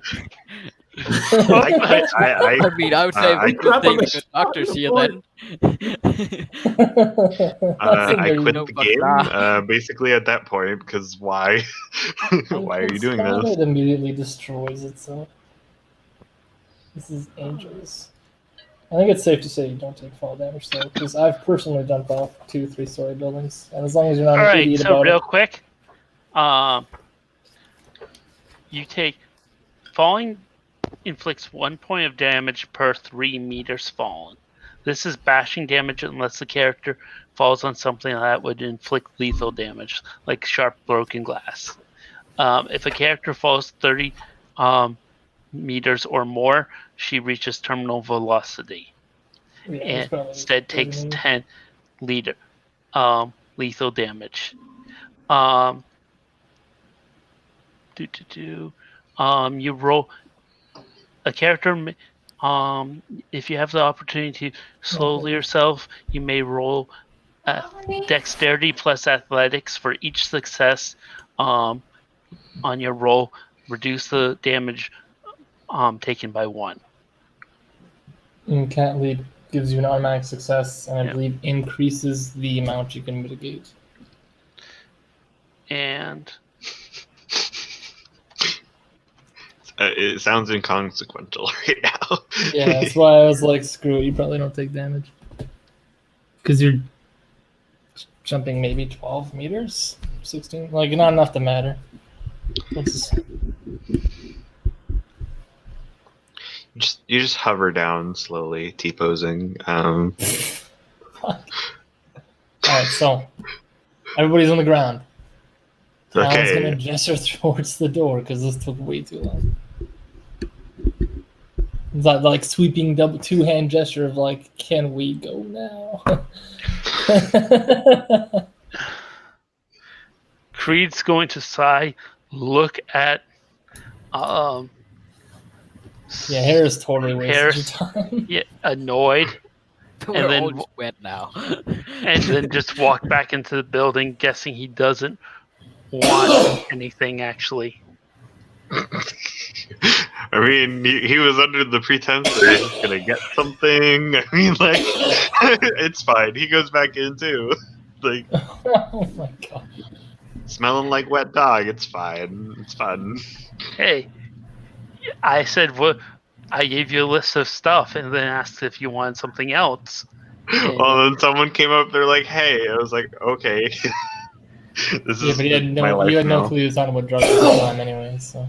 I mean, I would say I we crap could take on the doctors here point. then. I quit No, the fuck game that. basically at that point because why? Why are you doing this? It immediately destroys itself. This is dangerous. I think it's safe to say you don't take fall damage though, because I've personally jumped off 2, 3-story buildings, and as long as you're not All an right, idiot so about real it, quick, you take falling inflicts 1 point of damage per 3 meters fallen. This is bashing damage unless the character falls on something that would inflict lethal damage, like sharp broken glass. If a character falls 30 meters or more, she reaches terminal velocity yeah, it's and probably instead takes 30 meters. 10 lethal damage. You roll a character. If you have the opportunity to slowly yourself, you may roll dexterity plus athletics for each success on your roll. Reduce the damage taken by 1. And Cat Leap gives you an automatic success, and I Yeah. believe increases the amount you can mitigate. And It sounds inconsequential right now. Yeah, that's why I was like, screw it, you probably don't take damage. Because you're jumping maybe 12 meters? 16? Like, not enough to matter. You just hover down slowly, T-posing. Fuck. Alright, so everybody's on the ground. Talon's Okay. gonna gesture towards the door because this took way too long. It's like sweeping double two-hand gesture of like, can we go now? Creed's going to sigh, look at Yeah, Harris totally wasted your Harris, time. annoyed, We're then all just wet now. and then just walk back into the building, guessing he doesn't want anything actually. I mean, he was under the pretense that he was gonna get something. I mean, like, it's fine. He goes back in too. Like, Oh my god. smelling like wet dog. It's fine. It's fun. Hey, I said what? I gave you a list of stuff and then asked if you wanted something else. Well, then someone came up. They're like, "Hey," I was like, "Okay." This Yeah, is but you had my life no now. clue he was talking about drugs at the time anyway, so.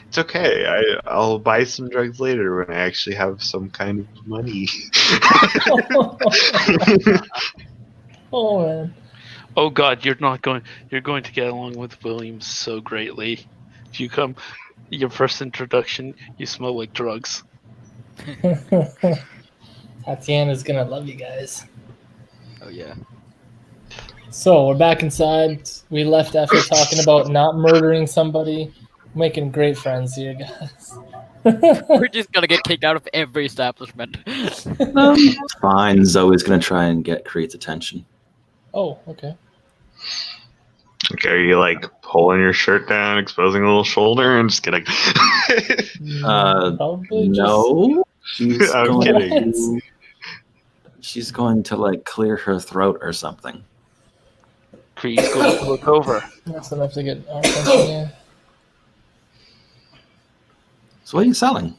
It's okay. I'll buy some drugs later when I actually have some kind of money. Oh man. Oh God, you're going to get along with William so greatly. If you come, your first introduction, you smell like drugs. Tatiana's gonna love you guys. Oh yeah. So we're back inside. We left after talking about not murdering somebody. Making great friends here, guys. We're just gonna get kicked out of every establishment. It's fine. Zoe's gonna try and get Creed's attention. Oh, okay. Okay, are you like pulling your shirt down, exposing a little shoulder, and just kidding? Probably No, she's I'm going kidding. to. She's going to like clear her throat or something. Creed's going to look over. That's enough to get our attention, yeah. So what are you selling?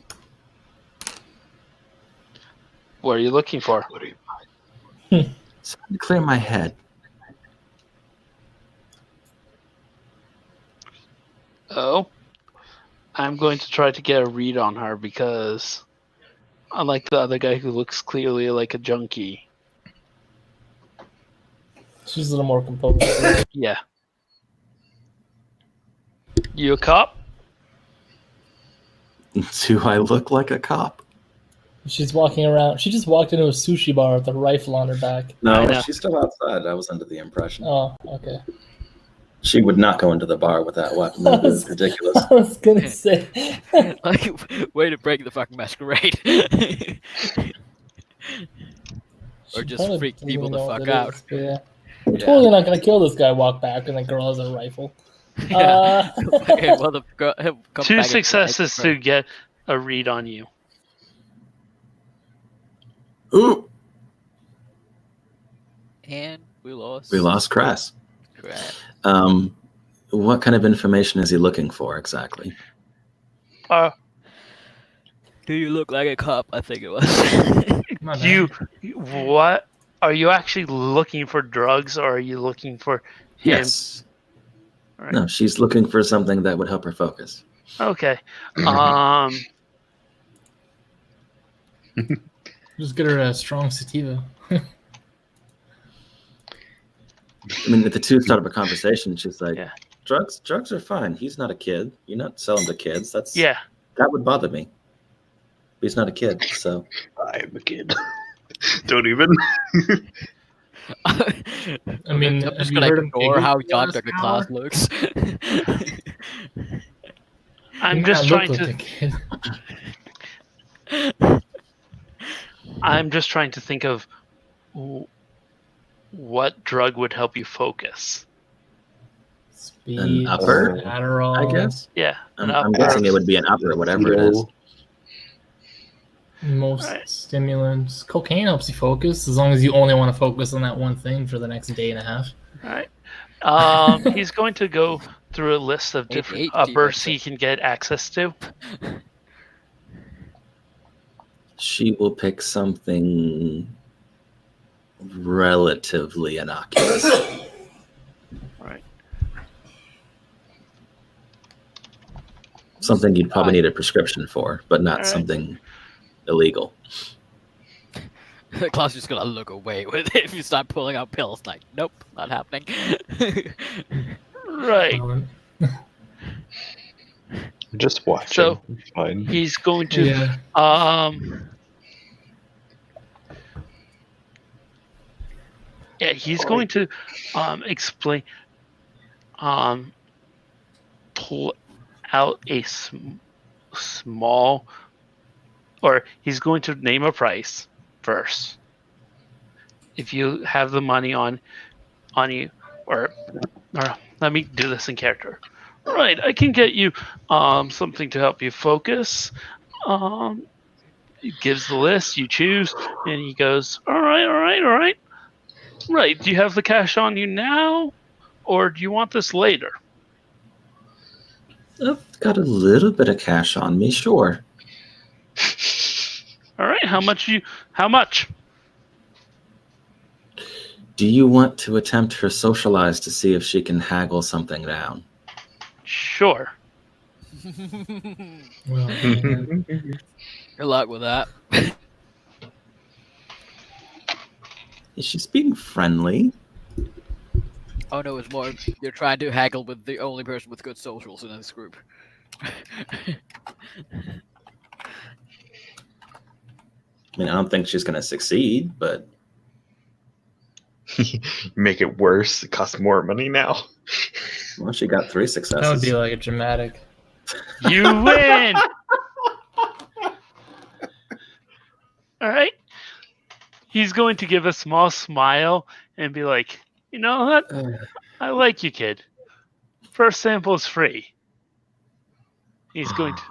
What are you looking for? What are you- Something to clear my head. Oh, I'm going to try to get a read on her because, unlike the other guy who looks clearly like a junkie, She's a little more composed. yeah. You a cop? Do I look like a cop? She's walking around. She just walked into a sushi bar with a rifle on her back. I No, know. she's still outside. I was under the impression. Oh, okay. She would not go into the bar with that weapon. That would be ridiculous. I was gonna say. Like, way to break the fucking masquerade. Or She just probably freak doesn't people even the know what fuck it out. is, but yeah. We're Yeah. totally not gonna kill this guy. Walk back, and the girl has a rifle. Yeah. Okay, well, the girl, he'll come 2 back and successes try to get a read on you. Ooh, And we lost. we lost Crass. Crap. What kind of information is he looking for exactly? Do you look like a cop? I think it was. My bad. What? Are you actually looking for drugs or are you looking for him? Yes. Right. No, she's looking for something that would help her focus. Okay. Just get her a strong sativa. I mean, if the two start up a conversation, she's like, Yeah. drugs are fine. He's not a kid. You're not selling to kids. That would bother me. But he's not a kid, so I'm a kid. Don't even. I mean, I'm have just you gonna heard him ignore giggle how the young last the hour? class looks. I'm He just kinda trying looked to. like a kid. I'm just trying to think of what drug would help you focus. Speed, upper, Adderall, I guess. Yeah. I'm guessing it would be an upper, whatever it is. Most Alright. stimulants. Cocaine helps you focus as long as you only want to focus on that one thing for the next day and a half. All right. He's going to go through a list of different ADHD uppers that's he can get access to. She will pick something relatively innocuous. Right. something you'd probably need a prescription for, but not Alright. something illegal. Klaus is just gonna look away with it if you start pulling out pills. Like, nope, not happening. Right. Just watching. So- It's fine. He's going to Yeah. he's going to explain pull out a small, or he's going to name a price first. If you have the money on you, or let me do this in character. Right, I can get you something to help you focus. He gives the list, you choose, and he goes, all right. Right, do you have the cash on you now, or do you want this later? I've got a little bit of cash on me, sure. All right, how much? Do you want to attempt her socialize to see if she can haggle something down? Sure. Well, man. Good luck with that. Is she being friendly? Oh no, it's more you're trying to haggle with the only person with good socials in this group. I mean, I don't think she's going to succeed, but Make it worse. It costs more money now. well, she got 3 successes. That would be like a dramatic. You win! All right. He's going to give a small smile and be like, you know what? I like you, kid. First sample is free. He's going to...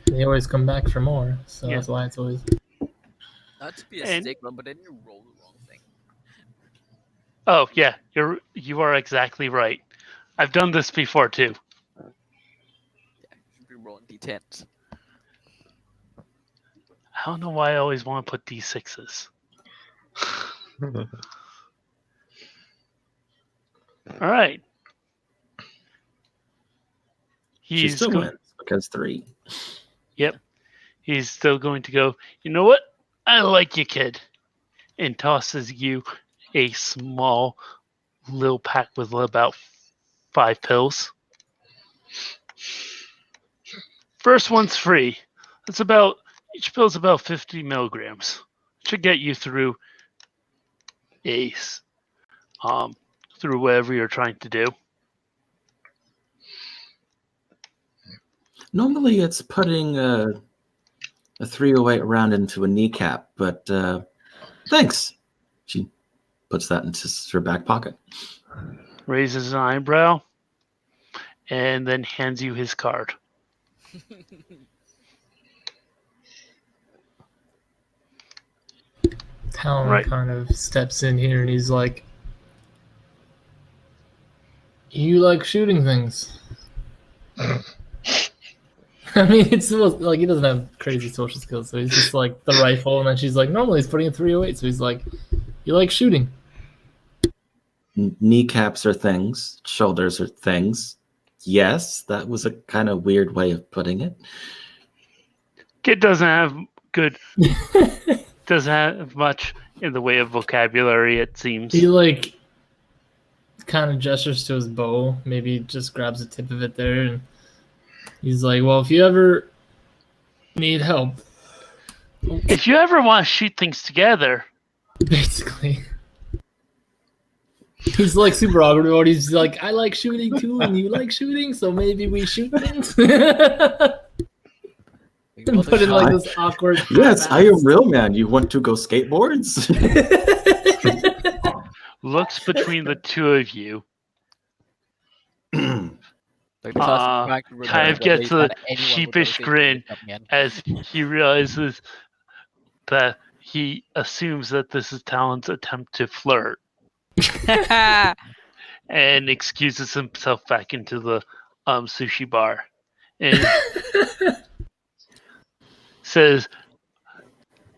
They always come back for more, so Yeah. that's why it's always. Not to be a And- stigma, but then you roll the wrong thing. Oh, yeah. You are exactly right. I've done this before, too. Yeah, you should be rolling d10s. I don't know why I always want to put D6s. All right. She He's still go- wins because 3. He's still going to go, you know what? I like you, kid. And tosses you a small little pack with about 5 pills. First one's free. Each pill's about 50 milligrams. Should get you through through whatever you're trying to do. Normally, it's putting a 308 round into a kneecap, but thanks. She puts that into her back pocket. Raises an eyebrow and then hands you his card. Talon Right. kind of steps in here and he's like, "You like shooting things." I mean, it's like he doesn't have crazy social skills, so he's just like the rifle, and then she's like, normally he's putting in 308, so he's like, "You like shooting?" Kneecaps are things, shoulders are things. Yes, that was a kind of weird way of putting it. Kid doesn't have much in the way of vocabulary, it seems. He like kind of gestures to his bow, maybe just grabs the tip of it there, and he's like, "Well, if you ever need help," If you ever want to shoot things together, basically. He's like super awkward about it. He's like, "I like shooting too, and you like shooting, so maybe we shoot things." And put in like this awkward. Yes, I am real man. You want to go skateboards? looks between the two of you, Like, the classic fact of kind of remember gets that a anyone would sheepish rotate grin coming in. as he realizes that he assumes that this is Talon's attempt to flirt, and excuses himself back into the sushi bar, and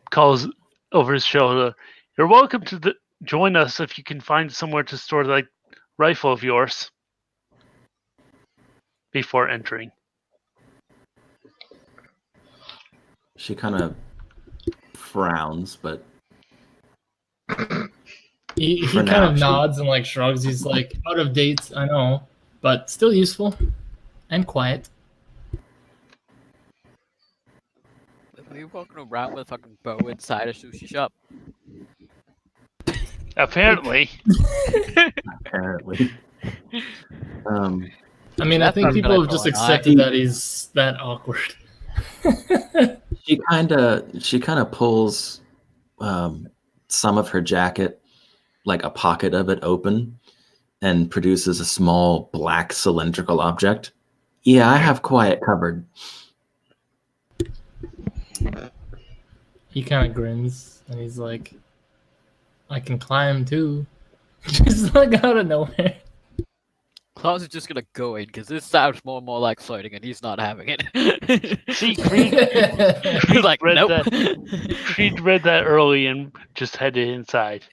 calls over his shoulder, "You're welcome to join us if you can find somewhere to store that rifle of yours." before entering. She kind of frowns, but He For kind now, of she- nods and like shrugs. He's like, out of date, I know, but still useful and quiet. We walking around with a fucking bow inside a sushi shop. Apparently, apparently. I mean, I That's think not people gonna have just go on. accepted that he's that awkward. She kind of pulls some of her jacket, like a pocket of it open, and produces a small black cylindrical object. Yeah, I have quiet covered. He kind of grins and he's like, I can climb too. Just like out of nowhere. Klaus is just gonna go in because this sounds more and more like flirting, and he's not having it. see, Creed, He's like, read nope. Creed read that early and just headed inside.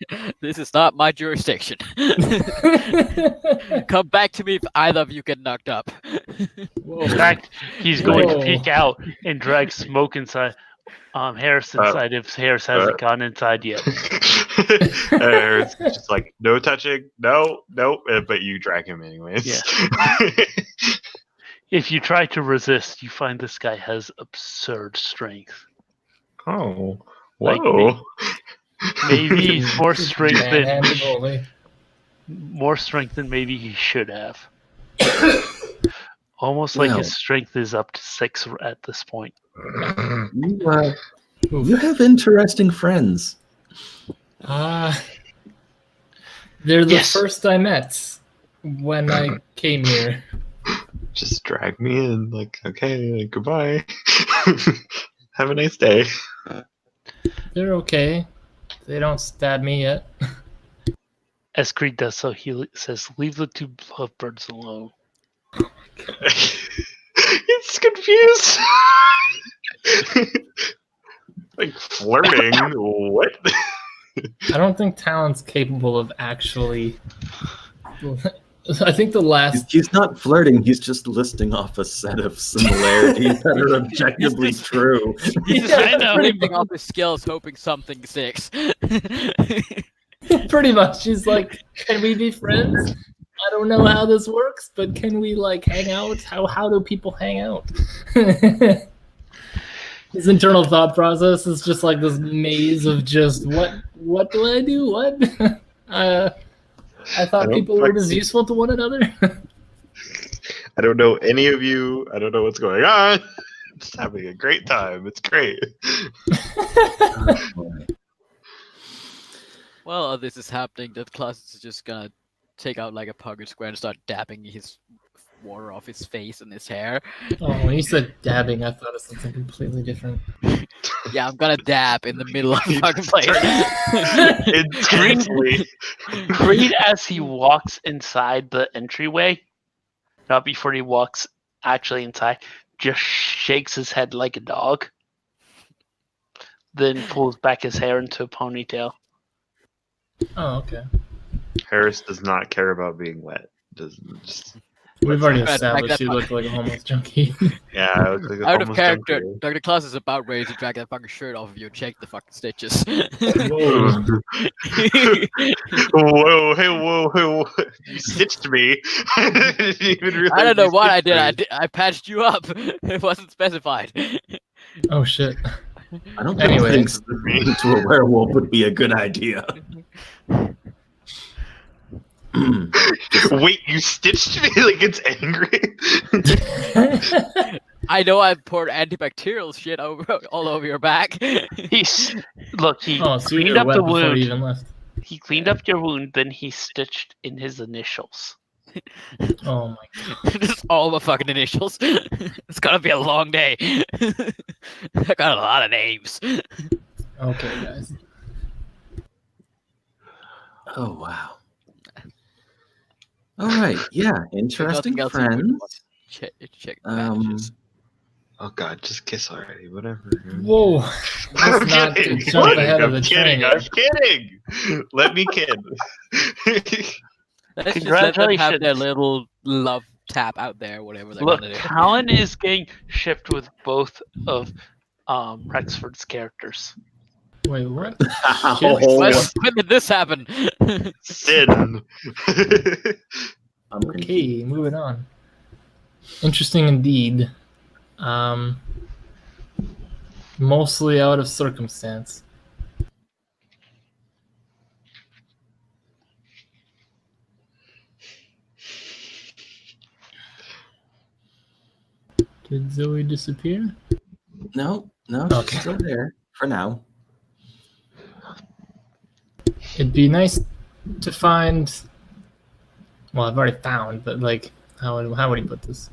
This is not my jurisdiction. Come back to me if either of you get knocked up. In fact, he's going to Whoa. peek out and drag Smoke inside. Harris inside if Harris hasn't gone inside yet. It's just like no touching, no, but you drag him anyways. Yeah. If you try to resist, you find this guy has absurd strength. Oh, Like whoa! Maybe he's more strength Man-handed than only. maybe he should have. Almost like Well. his strength is up to 6 at this point. You have interesting friends. They're the Yes. first I met when I came here. Just drag me in, like, okay, like, goodbye. Have a nice day. They're okay. They don't stab me yet. As Creed does so, he says, "Leave the 2 lovebirds alone." It's confused. Like flirting. What? I don't think Talon's capable of actually. I think the last. He's not flirting. He's just listing off a set of similarities that are objectively true. He's Yeah, just know. ripping off his skills, hoping something sticks. Pretty much, he's like, "Can we be friends? I don't know how this works, but can we like hang out? How do people hang out?" His internal thought process is just like this maze of just what do I do? What? I thought don't people were just fucking- useful to one another. I don't know any of you. I don't know what's going on. Just having a great time. It's great. While this is happening, the class is just gonna take out like a pocket square and start dabbing his water off his face and his hair. Oh, when you said dabbing, I thought of something completely different. Yeah, I'm gonna dab in the middle of the fucking place. Intensely. Creed, as he walks inside the entryway, not before he walks actually inside, just shakes his head like a dog. Then pulls back his hair into a ponytail. Oh, okay. Harris does not care about being wet. Doesn't just. We've already Right, established like he that looked like a homeless junkie. Yeah, I look like a Out of homeless character, junkie. Dr. Claus is about ready to drag that fucking shirt off of you and shake the fucking stitches. Whoa, hey, whoa. You stitched me. I didn't even realize I don't know you what I stitched did. me. I patched you up. It wasn't specified. Oh shit. I don't Anyways. think speaking to a werewolf would be a good idea. Wait, you stitched me like it's angry? I know I poured antibacterial shit all over your back. He Oh, so you cleaned were up wet the before you wound. even left. He cleaned up your wound, then he stitched in his initials. Oh my god. Just all the fucking initials. It's gonna be a long day. I got a lot of names. Okay, guys. Oh wow. All right. Yeah. Interesting Nothing else you would friends. want. Check Um, matches. Oh god, just kiss already. Whatever. Whoa. I'm Let's not kidding. jump ahead of the kidding. train. I'm kidding. Let me kid. Let's just let them have Congratulations. their little love tap out there, whatever they're Look, gonna do. Talon is getting shipped with both of Rexford's characters. Wait, what? When did this happen? Sin. I'm Okay, moving on. Interesting indeed. Mostly out of circumstance. Did Zoe disappear? No, Okay. she's still there for now. It'd be nice to find. Well, I've already found, but like, how would he put this?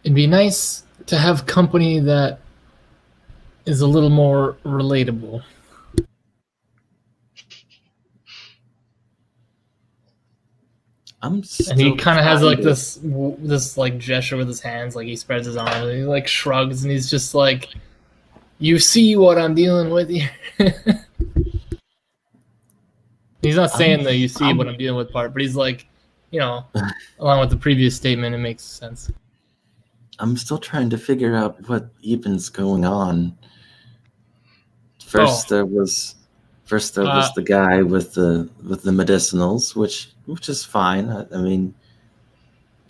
It'd be nice to have company that is a little more relatable. I'm And he still kind of has trying like to- this like gesture with his hands, like he spreads his arms, and he like shrugs, and he's just like, "You see what I'm dealing with here." He's not saying the "you see what I'm dealing with" part, but he's like, you know, along with the previous statement, it makes sense. I'm still trying to figure out what even's going on. First there was the guy with the medicinals, which is fine. I mean,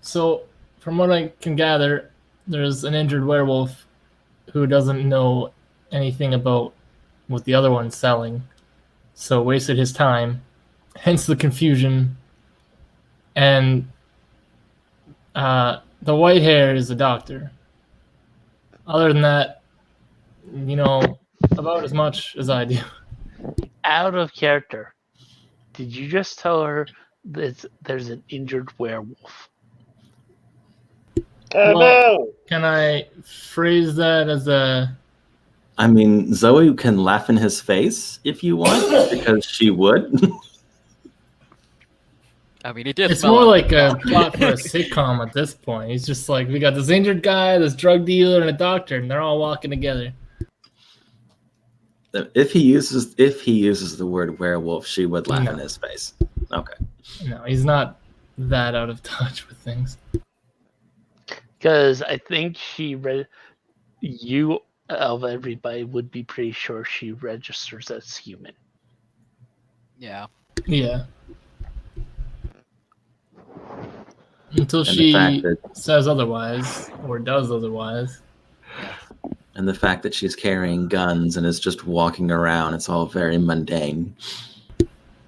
So, from what I can gather, there's an injured werewolf who doesn't know anything about what the other one's selling, so wasted his time, hence the confusion. And the white hair is a doctor. Other than that, you know, about as much as I do. Out of character. Did you just tell her that there's an injured werewolf? Oh Well, no! Can I phrase that as a... I mean, Zoe can laugh in his face if you want, because she would. I mean, he did. It's smell more like like a plot for a sitcom at this point. He's just like, we got this injured guy, this drug dealer, and a doctor, and they're all walking together. If he uses the word werewolf, she would laugh in his face. Okay. No, he's not that out of touch with things. Because I think she read you of everybody would be pretty sure she registers as human. Yeah. Yeah. Until And the she fact that says otherwise, or does otherwise. and the fact that she's carrying guns and is just walking around, it's all very mundane.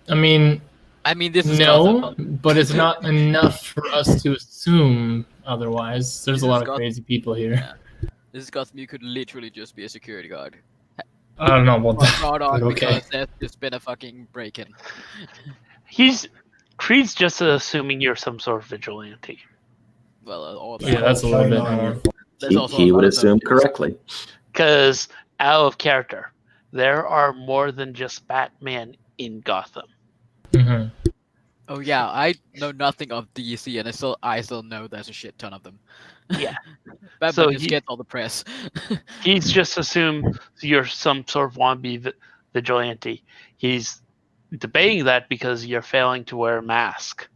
I mean, This is no, Gotham. but it's not enough for us to assume otherwise. There's This a lot is of Gotham. crazy people here. Yeah. This is Gotham. You could literally just be a security guard. I don't know about that. Brought on but okay. because there's just been a fucking break-in. Creed's just assuming you're some sort of vigilante. Well, all Yeah, that's a little bit more. There's also He a would lot of assume those. correctly. Because out of character, there are more than just Batman in Gotham. Mm-hmm. Oh yeah, I know nothing of DC, and I still know there's a shit ton of them. Yeah. Batman So just gets all the press. He's just assumed you're some sort of wannabe vigilante. He's debating that because you're failing to wear a mask.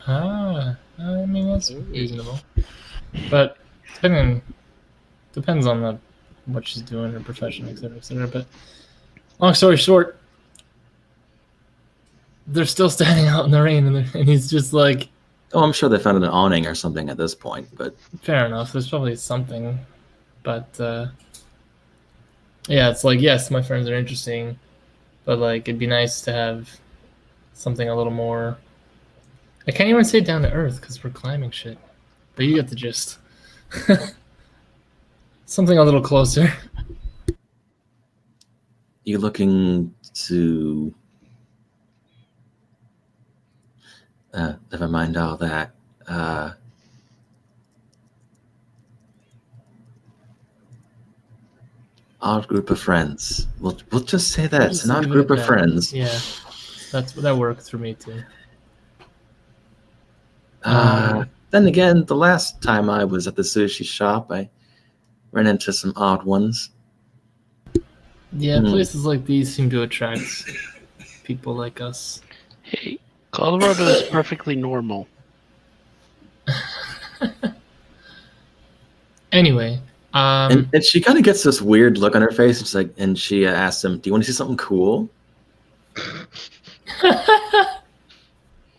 I mean, that's reasonable. But depends on what she's doing, her profession, etc., etc. But long story short, they're still standing out in the rain, and he's just like, Oh, I'm sure they found an awning or something at this point, but fair enough. There's probably something, but yeah, it's like, yes, my friends are interesting, but like it'd be nice to have something a little more. I can't even say down to earth because we're climbing shit, but you get the gist. Something a little closer. you're looking to never mind all that. Odd group of friends. We'll just say that it's an odd Leave it group at of that. friends. Yeah, that works for me too. Then again, the last time I was at the sushi shop, I ran into some odd ones. Yeah, places like these seem to attract people like us. Hey, Colorado is perfectly normal. Anyway, And she kind of gets this weird look on her face. It's like, and she asks him, "Do you want to see something cool?"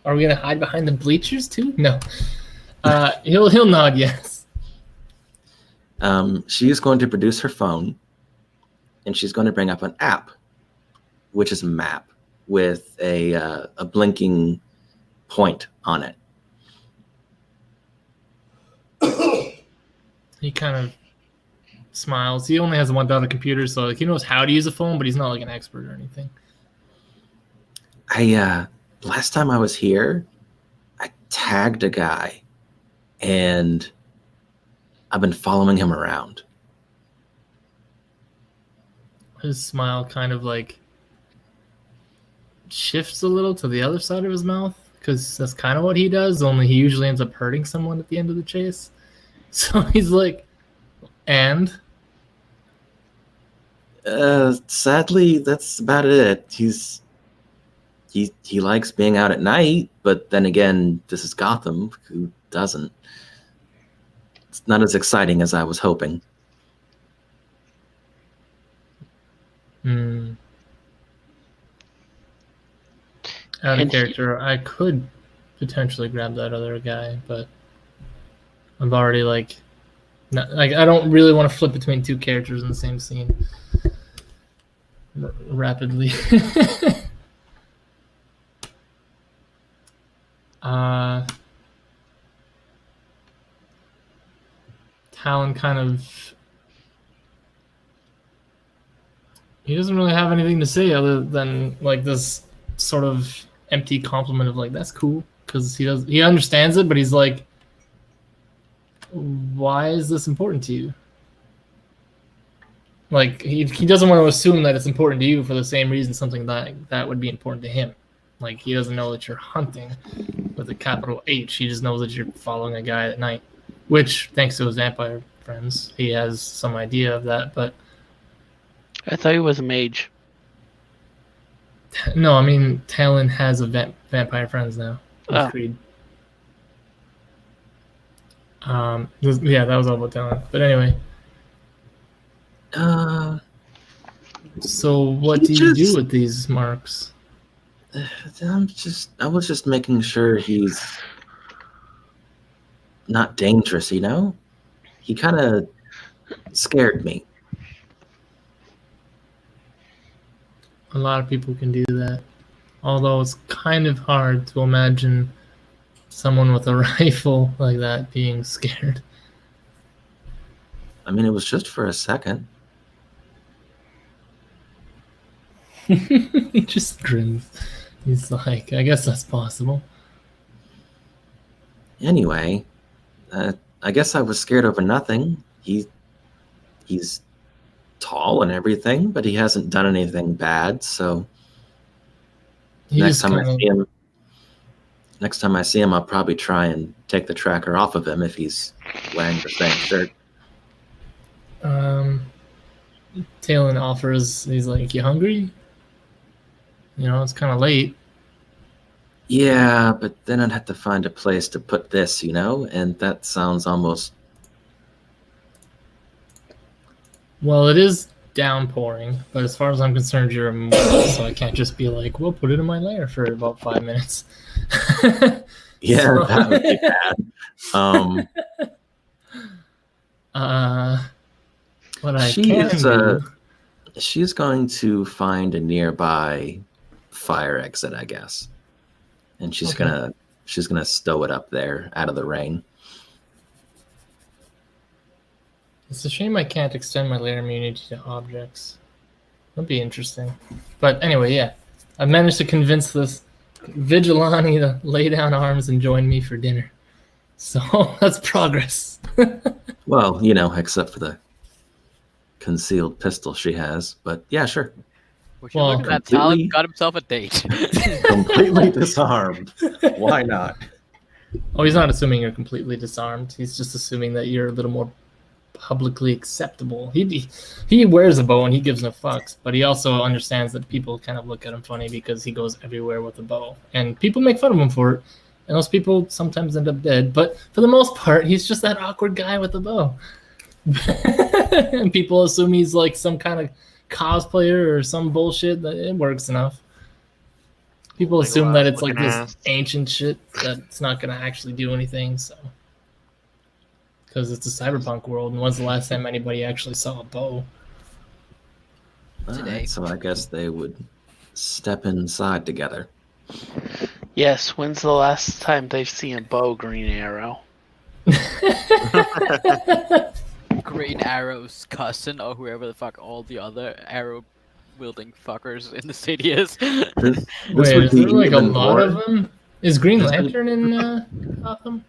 are we gonna hide behind the bleachers too? No. He'll nod yes. She is going to produce her phone, and she's going to bring up an app, which is a map with a blinking point on it. He kind of smiles. He only has one dollar computer, so like he knows how to use a phone, but he's not like an expert or anything. Last time I was here, I tagged a guy, and I've been following him around. His smile kind of like shifts a little to the other side of his mouth because that's kind of what he does. Only he usually ends up hurting someone at the end of the chase. So he's like, and Sadly, that's about it. He likes being out at night, but then again, this is Gotham. Who doesn't? It's not as exciting as I was hoping. Out of And character, I could potentially grab that other guy, but I've already like I don't really want to flip between two characters in the same scene rapidly. Talon kind of, he doesn't really have anything to say other than like this sort of empty compliment of like, that's cool, because he understands it, but he's like, why is this important to you? Like he doesn't want to assume that it's important to you for the same reason something that would be important to him. Like he doesn't know that you're hunting with a capital H. He just knows that you're following a guy at night, which thanks to his vampire friends, he has some idea of that. But I thought he was a mage. no, I mean Talon has a vampire friends now. Oh. Creed. Yeah, that was all about Talon. But anyway. So what do you do with these marks? I was just making sure he's not dangerous, you know? He kind of scared me. A lot of people can do that. Although it's kind of hard to imagine someone with a rifle like that being scared. I mean, it was just for a second. He just grins. He's like, I guess that's possible. Anyway, I guess I was scared over nothing. He's tall and everything, but he hasn't done anything bad. So next time I see him, I'll probably try and take the tracker off of him if he's wearing the same shirt. Talon offers. He's like, "You hungry? You know, it's kind of late." Yeah, but then I'd have to find a place to put this, you know, and that sounds almost. Well, it is downpouring, but as far as I'm concerned, you're immortal, so I can't just be like, "Well, put it in my lair for about 5 minutes." Yeah, So- that would be bad. What I can do. She's going to find a nearby fire exit, I guess, and she's Okay. gonna stow it up there out of the rain. It's a shame I can't extend my layer immunity to objects. That'd be interesting. But anyway, yeah. I managed to convince this vigilante to lay down arms and join me for dinner. So that's progress. Well, you know, except for the concealed pistol she has. But yeah, sure. Would Well, look at that, completely- Talon got himself a date. Completely disarmed. Why not? Oh, he's not assuming you're completely disarmed. He's just assuming that you're a little more publicly acceptable. He wears a bow and he gives no fucks, but he also understands that people kind of look at him funny because he goes everywhere with a bow, and people make fun of him for it. And those people sometimes end up dead, but for the most part, he's just that awkward guy with a bow. And people assume he's like some kind of cosplayer or some bullshit. That it works enough. People assume that it's like this ancient shit that's not gonna actually do anything. So, because it's a cyberpunk world, and when's the last time anybody actually saw a bow? Alright, so I guess they would step inside together. Yes, when's the last time they've seen a bow, Green Arrow? Green Arrow's cousin, or whoever the fuck all the other arrow wielding fuckers in the city is. This Wait, would is be there like a even lot more- of them? Is Green This would- Lantern in Gotham?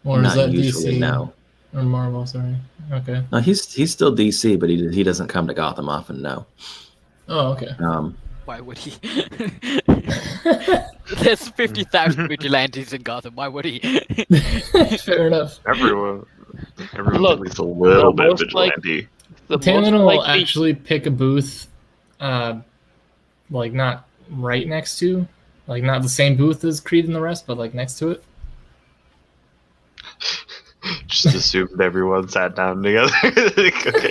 Or is Not that usually, DC? no. Or Marvel, sorry. Okay. No, he's still DC, but he doesn't come to Gotham often. No. Oh, okay. Why would he? There's 50,000 vigilantes in Gotham. Why would he? Fair enough. Everyone's Look, at least a little the bit most vigilante. The most Talon will likely- actually pick a booth, like not right next to, like not the same booth as Creed and the rest, but like next to it. Just assumed everyone sat down together. Like, okay.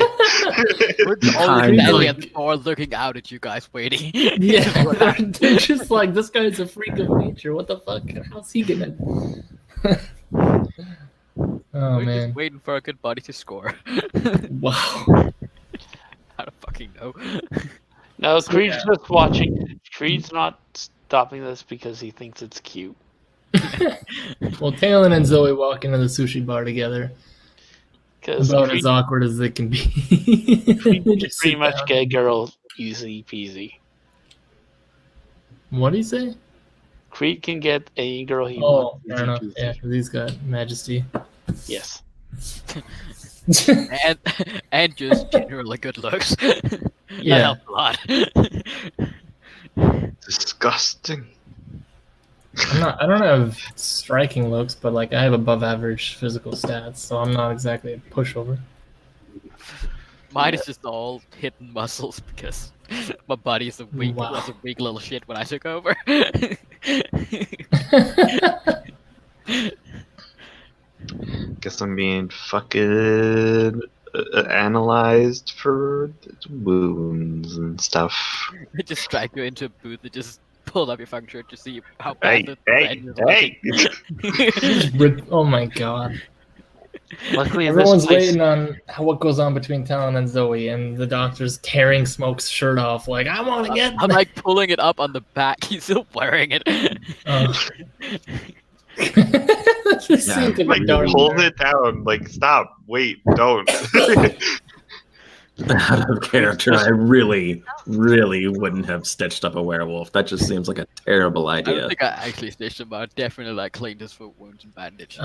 We're all Kind standing of. at the door looking out at you guys waiting. Yeah, they're just like, this guy's a freak of nature. What the fuck? How's he gonna? Oh We're man! just waiting for a good body to score. Wow. I don't fucking know. No, So, Creed's yeah. just watching. Creed's not stopping this because he thinks it's cute. Well, Talon and Zoe walk into the sushi bar together. Because About Creed, as awkward as they can be. Creed They can just pretty sit much down. get a girl easy peasy. What do you say? Creed can get a girl he Oh, wants fair easy enough. peasy. Yeah, 'cause he's got majesty. Yes. and just generally good looks. That Yeah. helps a lot. Disgusting. I don't have striking looks, but like I have above average physical stats, so I'm not exactly a pushover. Mine is just all hidden muscles because my body's a weak Wow. was a weak little shit when I took over. Guess I'm being fucking analyzed for wounds and stuff. They just drag you into a booth and just pull up your fucking shirt to see how Hey, bad the hey, red is hey! looking. Oh my god. Luckily, in Everyone's this place, waiting on what goes on between Talon and Zoe, and the doctor's tearing Smoke's shirt off. Like, I want to get. I'm like pulling it up on the back. He's still wearing it. Oh. This Yeah, seemed to be Like, dark. hold it down. Like, stop. Wait, don't. Out of character, I really wouldn't have stitched up a werewolf. That just seems like a terrible I don't idea. think I actually stitched him, but I definitely like cleaned his foot wounds and bandaged.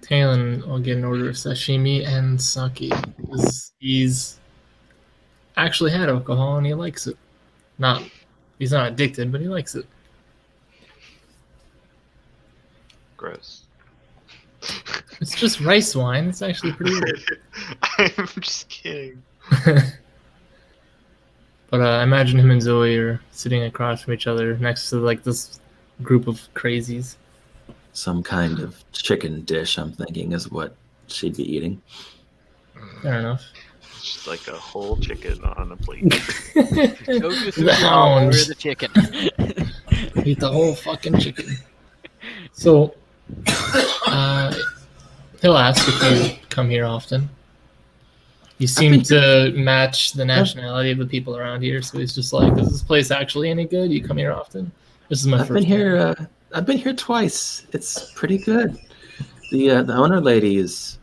Talon will get an order of sashimi and sake. 'Cause he's actually had alcohol and he likes it. He's not addicted, but he likes it. Gross. It's just rice wine. It's actually pretty weird. I'm just kidding. But I imagine him and Zoe are sitting across from each other next to like this group of crazies. Some kind of chicken dish, I'm thinking, is what she'd be eating. Fair enough. Just like a whole chicken on a plate. Go to The the hound. order the chicken. Eat the whole fucking chicken. So, he'll ask if you come here often. You seem to match the nationality of the people around here, so he's just like, "Is this place actually any good? You come here often?" This is my I've first been time. here. I've been here twice. It's pretty good. The owner lady is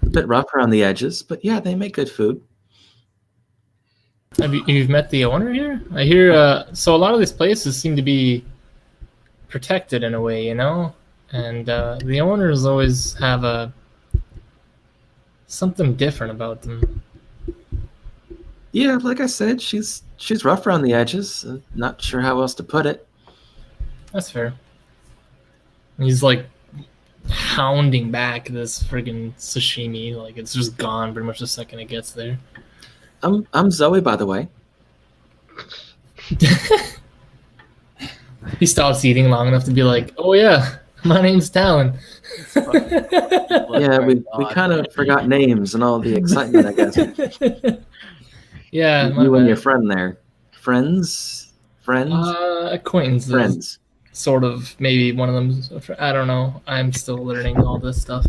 a bit rough around the edges, but yeah, they make good food. You've met the owner here? I hear. So a lot of these places seem to be protected in a way, you know, and the owners always have something different about them. Yeah, like I said, she's rough around the edges. Not sure how else to put it. That's fair. He's like hounding back this friggin' sashimi. Like it's just gone pretty much the second it gets there. I'm Zoe, by the way. He stops eating long enough to be like, "Oh yeah, my name's Talon." Yeah, we kind of forgot names and all the excitement, I guess. Yeah, my You and your bad. friend there. Friends? Acquaintances, Friends. sort of. Maybe one of them. I don't know. I'm still learning all this stuff.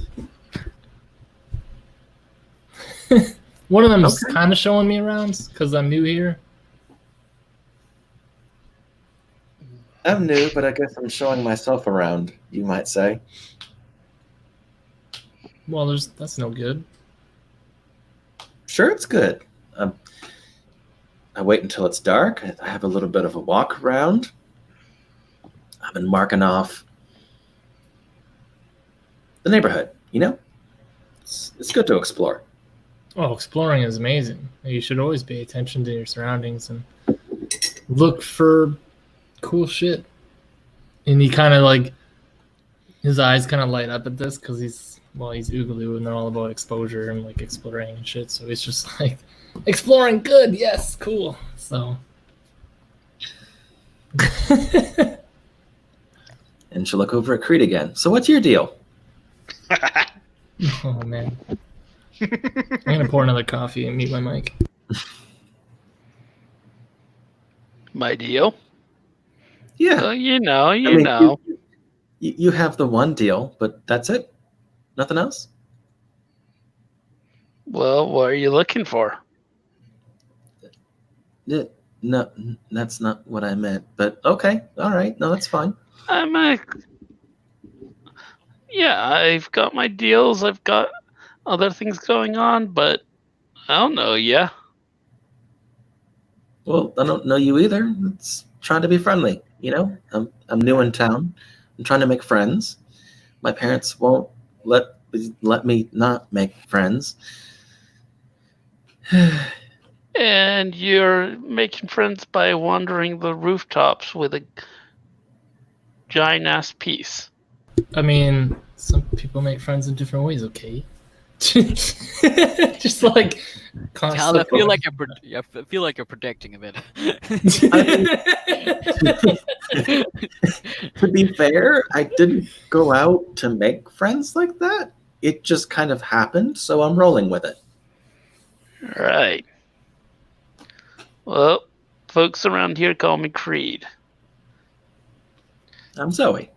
One of them is Okay. kind of showing me around because I'm new here. I'm new, but I guess I'm showing myself around, you might say. Well, that's no good. Sure, it's good. I wait until it's dark. I have a little bit of a walk around. I've been marking off the neighborhood, you know? It's good to explore. Oh, exploring is amazing. You should always pay attention to your surroundings and look for cool shit. And he kind of like, his eyes kind of light up at this because he's Oogaloo and they're all about exposure and like exploring and shit. So he's just like, exploring, good, yes, cool. So. And she'll look over at Creed again. So what's your deal? Oh man. I'm gonna pour another coffee and mute my mic. My deal. Yeah. Well, you know. You have the one deal, but that's it? Nothing else? Well, what are you looking for? No, that's not what I meant. But okay, all right. No, that's fine. Yeah, I've got my deals. I've got other things going on, but I don't know. Yeah. Well, I don't know you either. It's trying to be friendly. You know, I'm new in town. I'm trying to make friends. My parents won't let me not make friends. And you're making friends by wandering the rooftops with a giant ass piece. I mean, some people make friends in different ways, okay? Just like Tal, I constantly. feel like you're predicting a bit. To be fair, I didn't go out to make friends like that. It just kind of happened, so I'm rolling with it. Right. Well, folks around here call me Creed. I'm Zoe.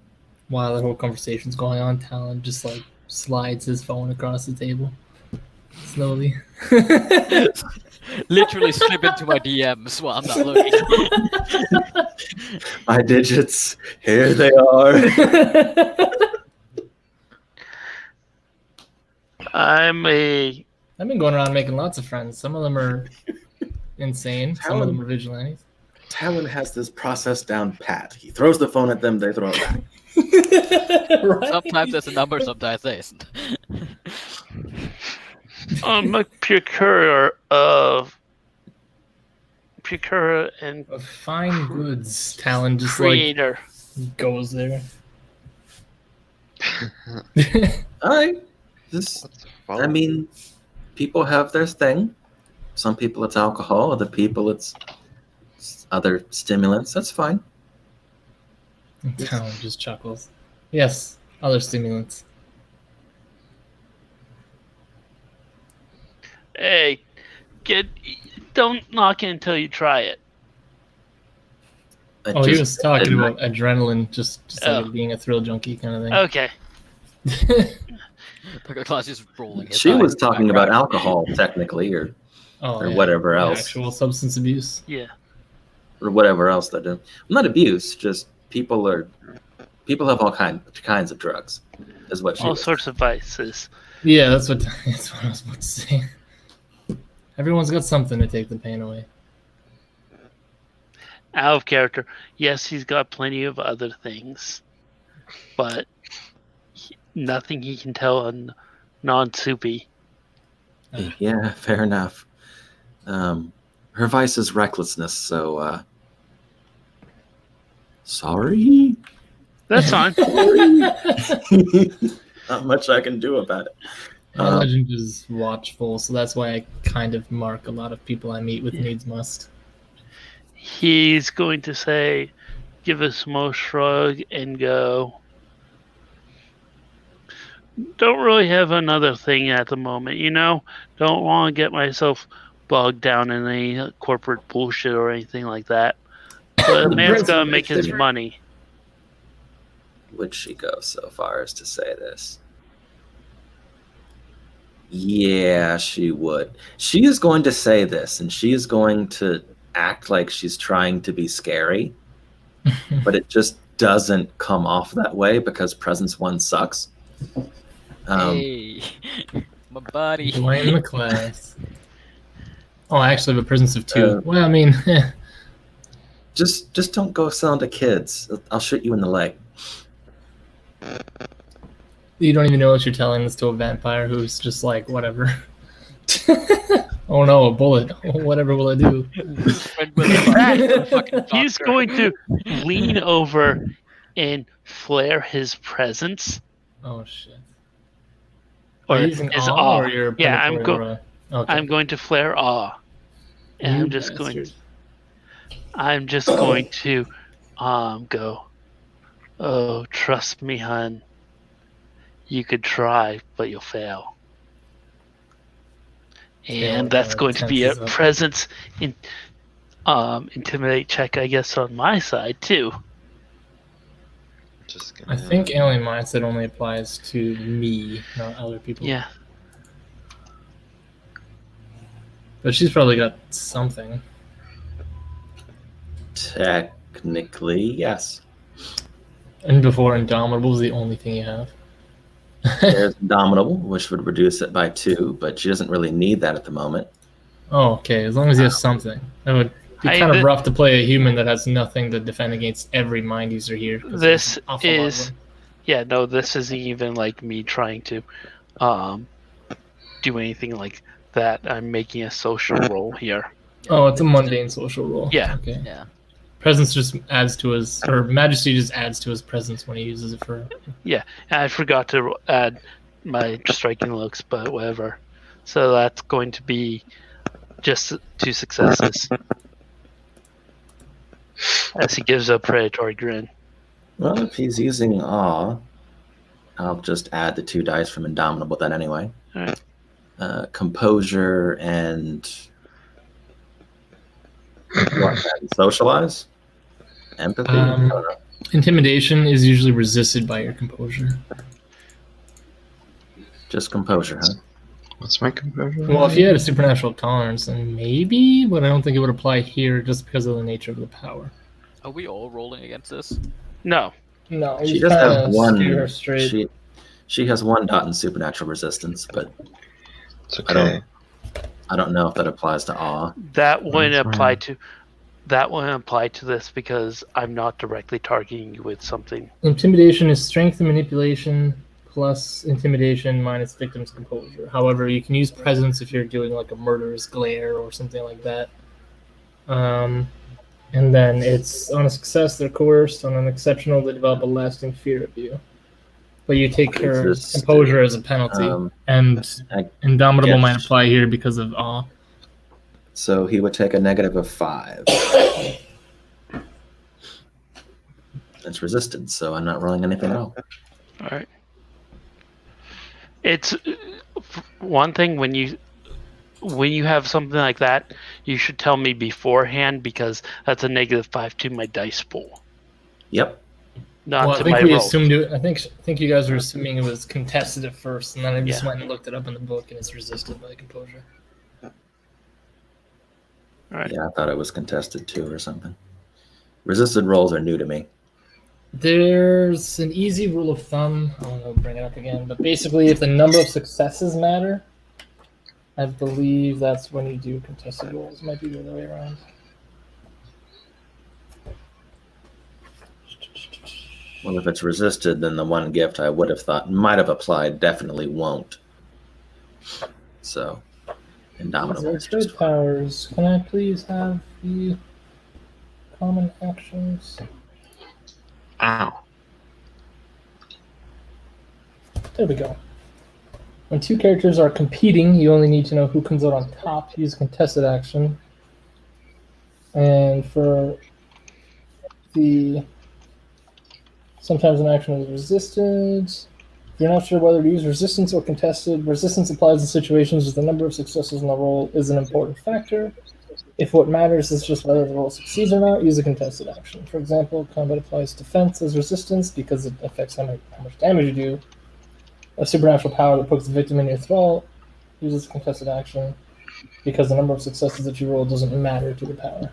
While the whole conversation's going on, Talon just like slides his phone across the table slowly. Literally slip into my DMs while I'm not looking. My digits, here they are. I've been going around making lots of friends. Some of them are insane. Some of them are vigilantes. Talon has this process down pat. He throws the phone at them, they throw it back. Right? Sometimes there's a number, sometimes there isn't. I'm a procurer and Of fine goods. Talon just creator. like goes there. All right. I mean, people have their thing. Some people it's alcohol, other people it's other stimulants. That's fine. Talon just chuckles. Yes, other stimulants. Hey, don't knock it until you try it. He was talking about adrenaline, just like being a thrill junkie kind of thing. Okay. Class is rolling. She was talking about alcohol, technically, or whatever else. Actual substance abuse. Yeah. Or whatever else they do. Not abuse, just people have all kinds of drugs, is what she all was. sorts of vices. Yeah, that's what I was about to say. Everyone's got something to take the pain away. Out of character. Yes, he's got plenty of other things, but nothing he can tell a non-soupy. Yeah, fair enough. Her vice is recklessness, so sorry. That's fine. Not much I can do about it. My legend is watchful, so that's why I kind of mark a lot of people I meet with needs must. He's going to say, give a small shrug and go, don't really have another thing at the moment, Don't want to get myself bogged down in any corporate bullshit or anything like that. But a man's got to make his money. Would she go so far as to say this? Yeah, she would. She is going to say this, and she is going to act like she's trying to be scary, but it just doesn't come off that way because Presence 1 sucks. Hey, my buddy. Join the class. Oh, I actually have a presence of 2. Well, I mean, just don't go selling to kids. I'll shoot you in the leg. you don't even know what you're telling this to a vampire who's just like, whatever. Oh no, a bullet. Whatever will it do? He's going to lean over and flare his presence. Oh shit. Or using his awe, awe. Or your Yeah, okay. I'm going to flare awe. And I'm just going to go, oh, trust me, hun. You could try, but you'll fail. And that's going to be a presence intimidate check, I guess, on my side too. I think alien mindset only applies to me, not other people. Yeah. But she's probably got something. Technically, yes. And before Indomitable is the only thing you have. There's Indomitable, which would reduce it by 2, but she doesn't really need that at the moment. Oh, okay. As long as you have something. That would be kind of rough to play a human that has nothing to defend against every mind user here. This is... Yeah, no, this isn't even like me trying to do anything like that. I'm making a social roll here. Oh, it's a mundane social roll. Yeah. Okay. Yeah. Presence just adds to his, or Majesty just adds to his presence when he uses it for... Yeah, I forgot to add my striking looks, but whatever. So that's going to be just 2 successes. As he gives a predatory grin. Well, if he's using awe, I'll just add the 2 dice from Indomitable then anyway. All right. Composure and... what, socialize? Empathy? Intimidation is usually resisted by your composure. Just composure, huh? What's my composure? Well, if you had a supernatural tolerance, then maybe, but I don't think it would apply here just because of the nature of the power. Are we all rolling against this? No. No, She does have 1. She has 1 dot in supernatural resistance, but It's okay. I don't know if that applies to awe. That wouldn't apply to this because I'm not directly targeting you with something. Intimidation is strength and manipulation plus intimidation minus victim's composure. However, you can use presence if you're doing like a murderous glare or something like that. And then it's on a success, they're coerced. On an exceptional, they develop a lasting fear of you. But you take her composure as a penalty, and Indomitable might apply here because of awe. So he would take a negative of 5. It's resisted, so I'm not rolling anything at all. All right. It's one thing when you have something like that, you should tell me beforehand because that's a negative 5 to my dice pool. Yep. Well, I think we assumed it. I think you guys were assuming it was contested at first, and then I just went and looked it up in the book, and it's resisted by composure. All right. Yeah, I thought it was contested too or something. Resisted rolls are new to me. There's an easy rule of thumb. I don't know, bring it up again, but basically, if the number of successes matter, I believe that's when you do contested rolls. Might be the other way around. Well, if it's resisted, then the 1 gift I would have thought might have applied definitely won't. So, Indomitable. Trade powers. Can I please have the common actions? Ow. There we go. When two characters are competing, you only need to know who comes out on top. Use a contested action. And for the sometimes an action is resisted. If you're not sure whether to use resistance or contested, resistance applies in situations where the number of successes in the roll is an important factor. If what matters is just whether the roll succeeds or not, use a contested action. For example, combat applies defense as resistance because it affects how much damage you do. A supernatural power that puts the victim in your thrall uses a contested action because the number of successes that you roll doesn't matter to the power.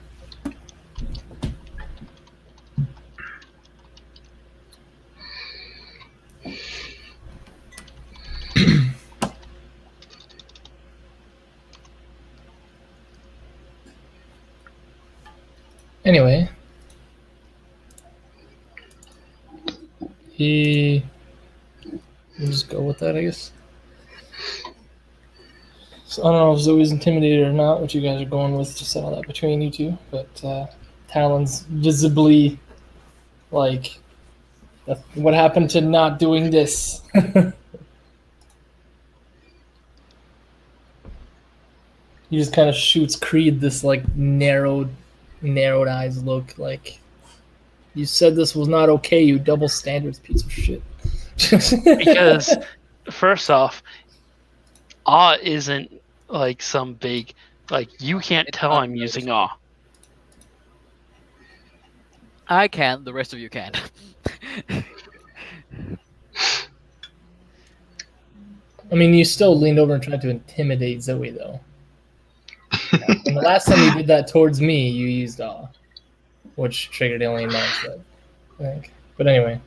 Anyway, we'll just go with that, I guess. So I don't know if Zoe's intimidated or not, what you guys are going with, to settle that between you two, but Talon's visibly like, what happened to not doing this? He just kind of shoots Creed this like narrowed eyes look, like, you said this was not okay, you double standards piece of shit. Because first off, awe isn't like some big, like, you can't It's tell not I'm using noticeable. awe. I can. The rest of you can. I mean, you still leaned over and tried to intimidate Zoe, though. And the last time you did that towards me, you used awe, which triggered alien mindset, I think. But anyway,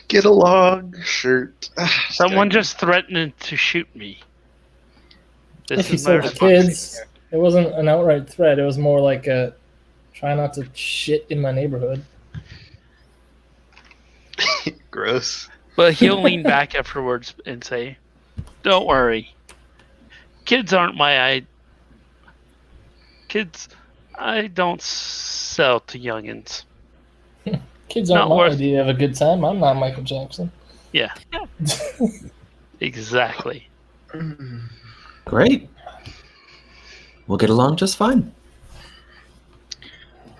Get along, shirt. Someone just threatened to shoot me. This if you is my sold the response. kids, it wasn't an outright threat. It was more like a try not to shit in my neighborhood. Gross. But he'll lean back afterwards and say, "Don't worry, kids aren't kids. I don't sell to youngins." Kids aren't Not my worth- idea to have a good time. I'm not Michael Jackson. Yeah, exactly. Great. We'll get along just fine.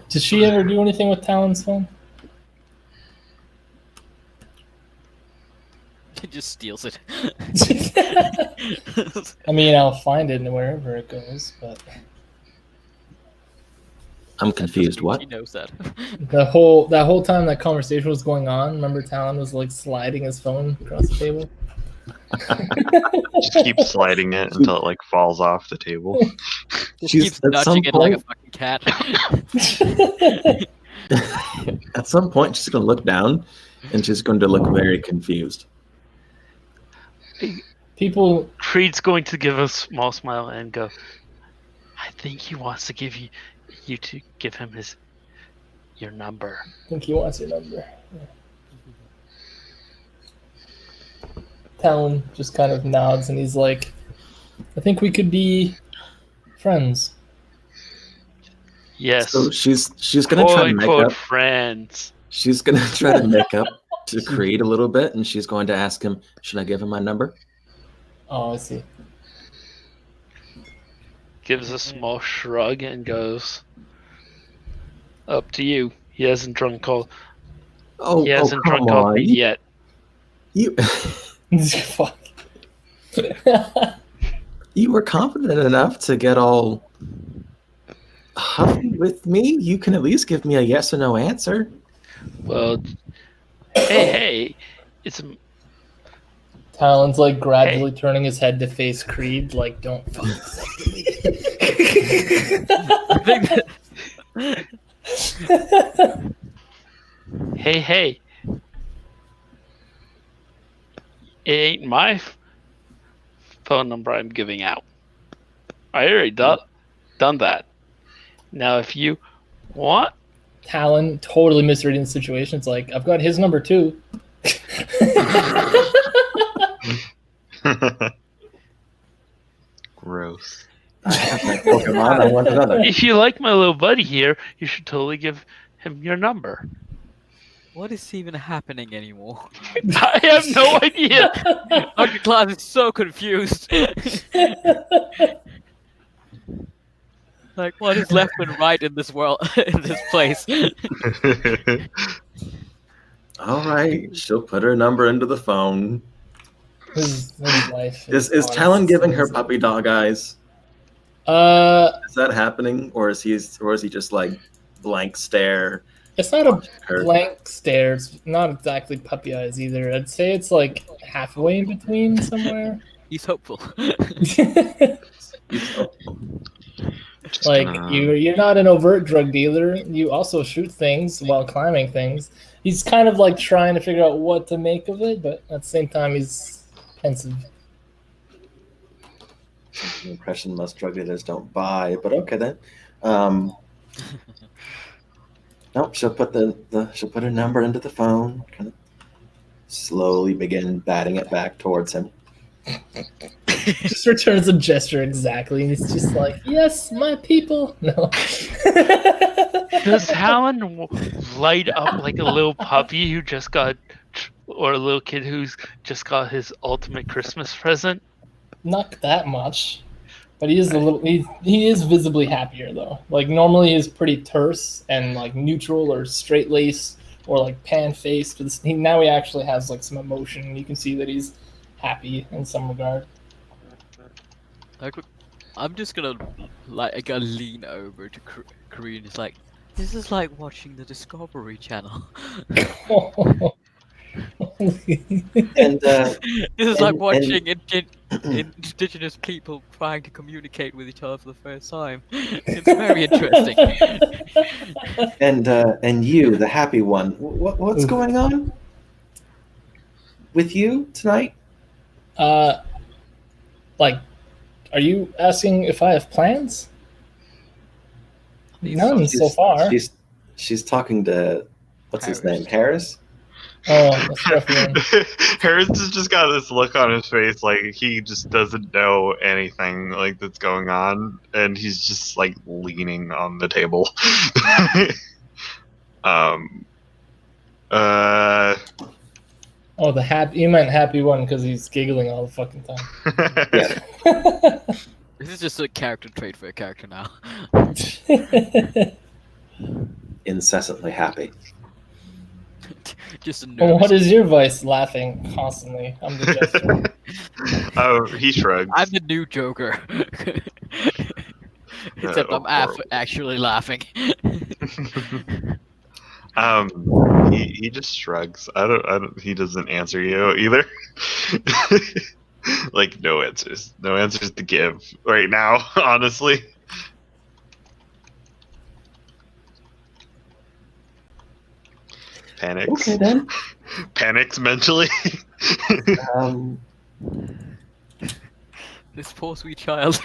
Did she ever do anything with Talon's phone? He just steals it. I mean, I'll find it wherever it goes, but I'm confused. What? He knows that. that whole time that conversation was going on, remember Talon was like sliding his phone across the table? Just keep sliding it until it like falls off the table. Just She's- keeps at nudging some it like a point- fucking cat. At some point, she's going to look down and she's going to look very confused. People, Creed's going to give a small smile and go, "I think he wants to give you to give him your number." I think he wants your number. Yeah. Talon just kind of nods and he's like, I think we could be friends. Yes. So she's going to try Quote to make unquote up. friends. She's going to try to make up to Creed a little bit, and she's going to ask him, "Should I give him my number?" Oh, I see. Gives a small shrug and goes, "Up to you." He hasn't drunk called. Oh, He hasn't come drunk called on. me yet. You, Fuck. you were confident enough to get all huffy with me. You can at least give me a yes or no answer. Well, hey, it's Talon's like gradually turning his head to face Creed, like, don't fuck this up to me. I think that- hey. It ain't my phone number I'm giving out. I already done that. Now, if you want, Talon totally misreading the situation. It's like, I've got his number too. Gross. I have that Pokemon. I want another. if you like my little buddy here, you should totally give him your number. What is even happening anymore? I have no idea. Dr. Claus is so confused. Like, what is left and right in this world, in this place? All right, she'll put her number into the phone. His life Is hard Talon to giving her squeeze it. puppy dog eyes? Uh, Is that happening, or is he just like blank stare? it's not a watching her? blank stare. It's not exactly puppy eyes either. I'd say it's like halfway in between somewhere. He's hopeful. He's hopeful. Just Like gonna- you're not an overt drug dealer. You also shoot things while climbing things. He's kind of like trying to figure out what to make of it, but at the same time he's pensive. The impression most drug dealers don't buy, but okay then. Nope, she'll put she'll put her number into the phone, kind of slowly begin batting it back towards him. Just returns a gesture exactly, and he's just like, "Yes, my people." No. Does Talon light up like a little puppy who just got, or a little kid who's just got his ultimate Christmas present? Not that much, but he is a little. He is visibly happier though. Like normally he's pretty terse and like neutral or straight lace or like pan faced. Now he actually has like some emotion. You can see that he's happy in some regard. Like, I'm just gonna lean over to Korean. It's like, this is like watching the Discovery Channel. And This is like And- watching indigenous people trying to communicate with each other for the first time. It's very interesting. and you, the happy one, what's going on with you tonight? Like, are you asking if I have plans? None so far. She's talking to what's his name, Harris. Oh, that's rough. Harris has just got this look on his face like he just doesn't know anything like that's going on, and he's just like leaning on the table. Oh, the happy. You meant happy one because he's giggling all the fucking time. Yeah. This is just a character trait for a character now. Incessantly happy. Just a Well, nervous. what is your voice laughing constantly? I'm the jester. Oh, he shrugs. I'm the new Joker. Except I'm actually laughing. He just shrugs. I don't. He doesn't answer you either. Like no answers to give right now. Honestly. Panics. Okay then. Panics mentally. This poor sweet child.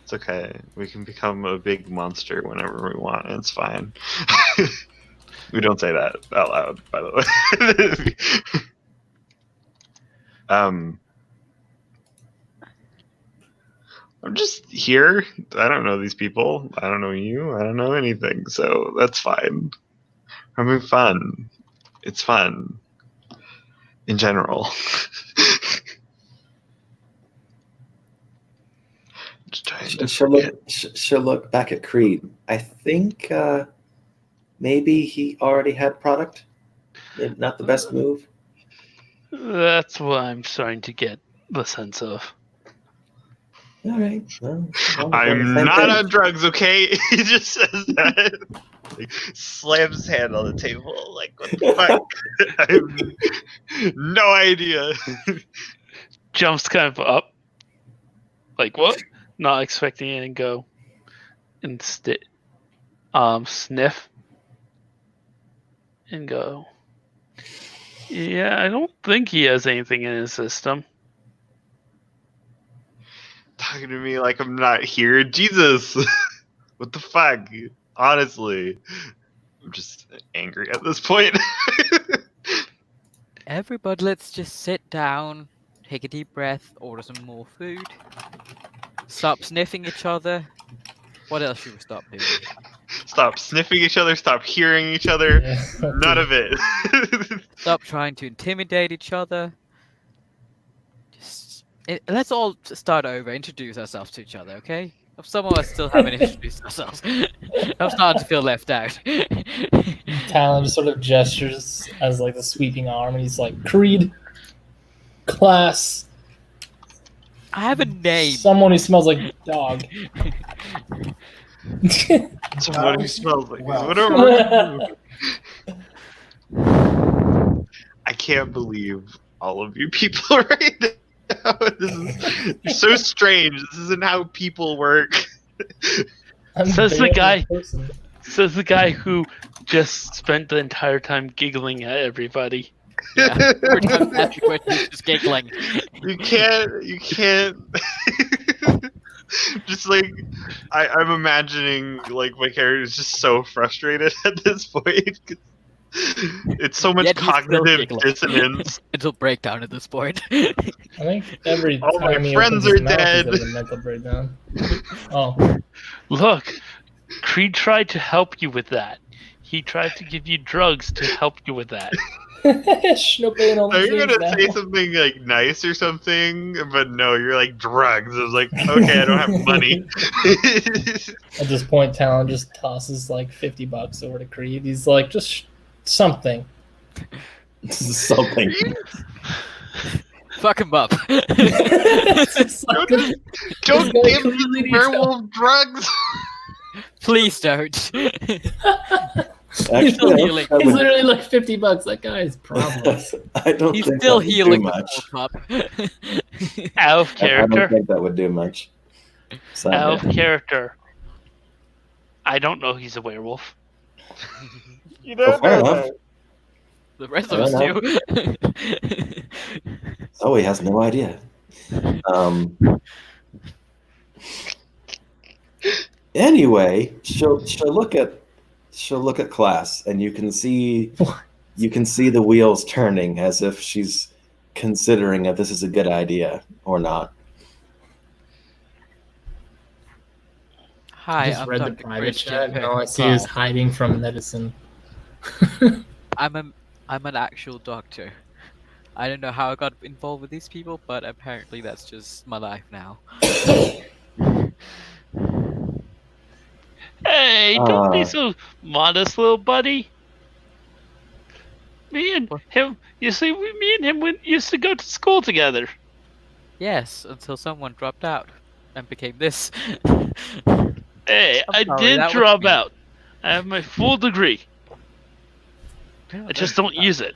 It's okay. We can become a big monster whenever we want. It's fine. We don't say that out loud, by the way. I'm just here. I don't know these people. I don't know you. I don't know anything. So that's fine. I'm having fun. It's fun. In general. Just trying to She'll look back at Creed. I think maybe he already had product. Maybe not the best move. That's what I'm starting to get the sense of. All right. Well, I'm same not thing. on drugs, okay? He just says that. Like, slams his hand on the table. Like, what the fuck? I have no idea. Jumps kind of up. Like, what? Not expecting it and go. And sniff. And go. Yeah, I don't think he has anything in his system. Talking to me like I'm not here. Jesus. What the fuck? Honestly. I'm just angry at this point. Everybody, let's just sit down, take a deep breath, order some more food, stop sniffing each other, What else should we stop doing? Stop sniffing each other. Stop hearing each other. Yeah, None of it. Stop trying to intimidate each other. Let's all start over. Introduce ourselves to each other, okay? Some of us still haven't introduced ourselves. I'm starting to feel left out. Talon just sort of gestures as like the sweeping arm, and he's like, "Creed, class, I have a name. someone who smells like dog." Someone who smells like Well. whatever. I can't believe all of you people right now. You're so strange. This isn't how people work. I'm Says the barely a guy- person. Says the guy who just spent the entire time giggling at everybody. Yeah. Every time I ask a question, he's just giggling. You can't. Just like I'm imagining, like my character is just so frustrated at this point. It's so much Yet he's still cognitive giggling. dissonance. It'll break down at this point. I think every All my time he friends opens his are mouth, dead. he's having a mental breakdown. Oh, Look, Creed tried to help you with that. He tried to give you drugs to help you with that. Schnooping on Are the you things gonna now. say something like nice or something? But no, you're like drugs. I was like, okay, I don't have money. At this point, Talon just tosses like $50 over to Creed. He's like, just something. Something. Fuck him up. It's just like, Don't This guy give clearly the needs werewolf drugs. Please don't. Actually, still I don't healing. think that he's would- literally like $50. That guy is problems. I don't He's think still that would healing do the much. poor pup. Out of I don't character. think that would do much. Sadly. Out of character. I don't know he's a werewolf. You Well, don't fair know enough. that. The rest of us do. Zoe has no idea. Anyway, she'll look at class, and you can see the wheels turning as if she's considering if this is a good idea or not. Hi, I just I'm read the Dr. private Christian chat, and all I see is Paul. hiding from medicine. I'm an actual doctor. I don't know how I got involved with these people, but apparently that's just my life now. Hey, don't be so modest, little buddy. Me and him, you see, me and him used to go to school together. Yes, until someone dropped out and became this. Hey, I'm I sorry, did that was drop me. out. I have my full degree. I just don't use it.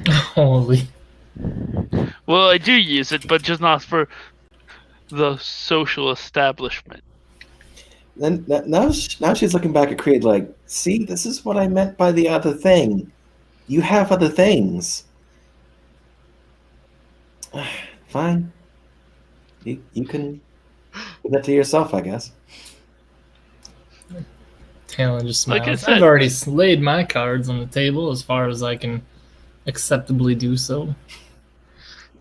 Holy. Well, I do use it, but just not for the social establishment. Then now she's looking back at Creed like, see, this is what I meant by the other thing. You have other things. Fine. You can do that to yourself, I guess. Talon just Like I smiles. said- I've already laid my cards on the table as far as I can acceptably do so.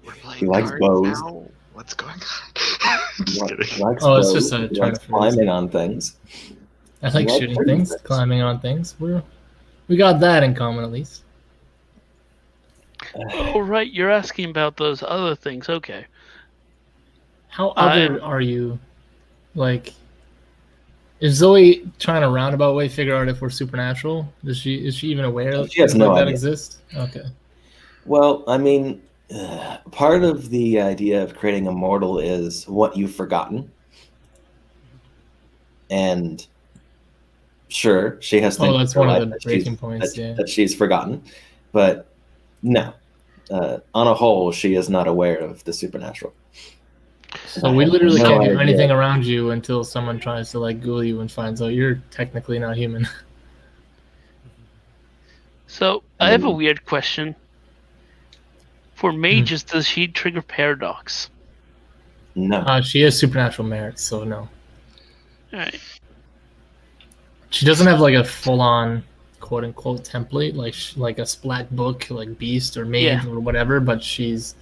We're playing He likes cards bows. now? What's going on? Just kidding. He likes Oh, it's bows, just a he turn likes of phrase. climbing on things. I like Well, shooting pretty things, good. climbing on things. We got that in common at least. Oh, right, you're asking about those other things. Okay. How other are you? Like, is Zoe trying to roundabout way figure out if we're supernatural? Is she even aware that She has things no like that idea. exist? Okay. Well, I mean, part of the idea of creating a mortal is what you've forgotten. And sure, she has things Oh, that's in her one of life the that breaking she's- points. that, Yeah. that she's forgotten. But no, on a whole, she is not aware of the supernatural. So we literally No can't do idea. anything around you until someone tries to like ghoul you and finds out you're technically not human. So, I have a weird question. For mages, does she trigger paradox? No. She has supernatural merits, so no. Alright. She doesn't have like a full-on quote-unquote template, like a splat book, like beast or maid Yeah. or whatever. But she's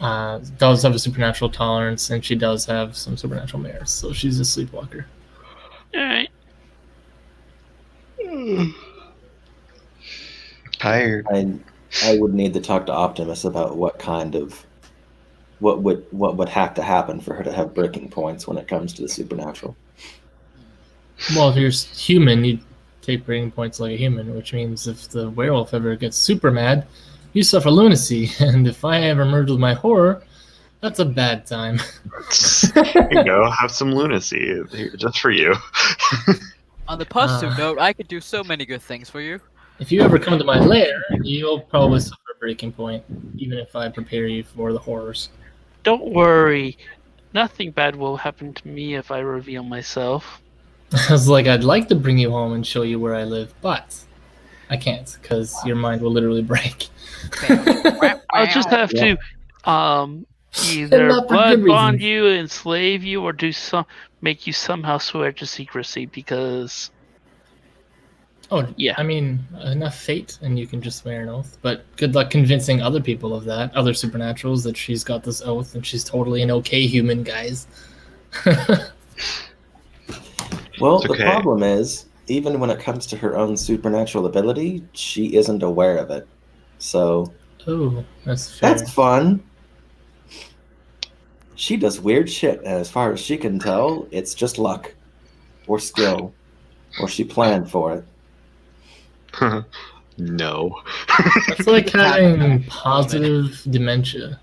does have a supernatural tolerance, and she does have some supernatural merits. So she's a sleepwalker. All right. Tired. I would need to talk to Optimus about what would have to happen for her to have breaking points when it comes to the supernatural. Well, if you're human, you take breaking points like a human, which means if the werewolf ever gets super mad, you suffer lunacy. And if I ever merge with my horror, that's a bad time. Here you go. Have some lunacy just for you. On the positive note, I could do so many good things for you. If you ever come to my lair, you'll probably suffer a breaking point, even if I prepare you for the horrors. Don't worry. Nothing bad will happen to me if I reveal myself. I was like, I'd like to bring you home and show you where I live, but I can't, because your mind will literally break. I'll just have to either not for blood good bond reasons. you, enslave you, or make you somehow swear to secrecy because Oh, Yeah. I mean, enough fate, and you can just swear an oath. But good luck convincing other people of that, other supernaturals, that she's got this oath and she's totally an okay human, guys. Well, It's the okay. problem is, even when it comes to her own supernatural ability, she isn't aware of it. So Oh, that's fair. that's fun. She does weird shit, and as far as she can tell, it's just luck or skill, or she planned for it. No. It's like having positive dementia.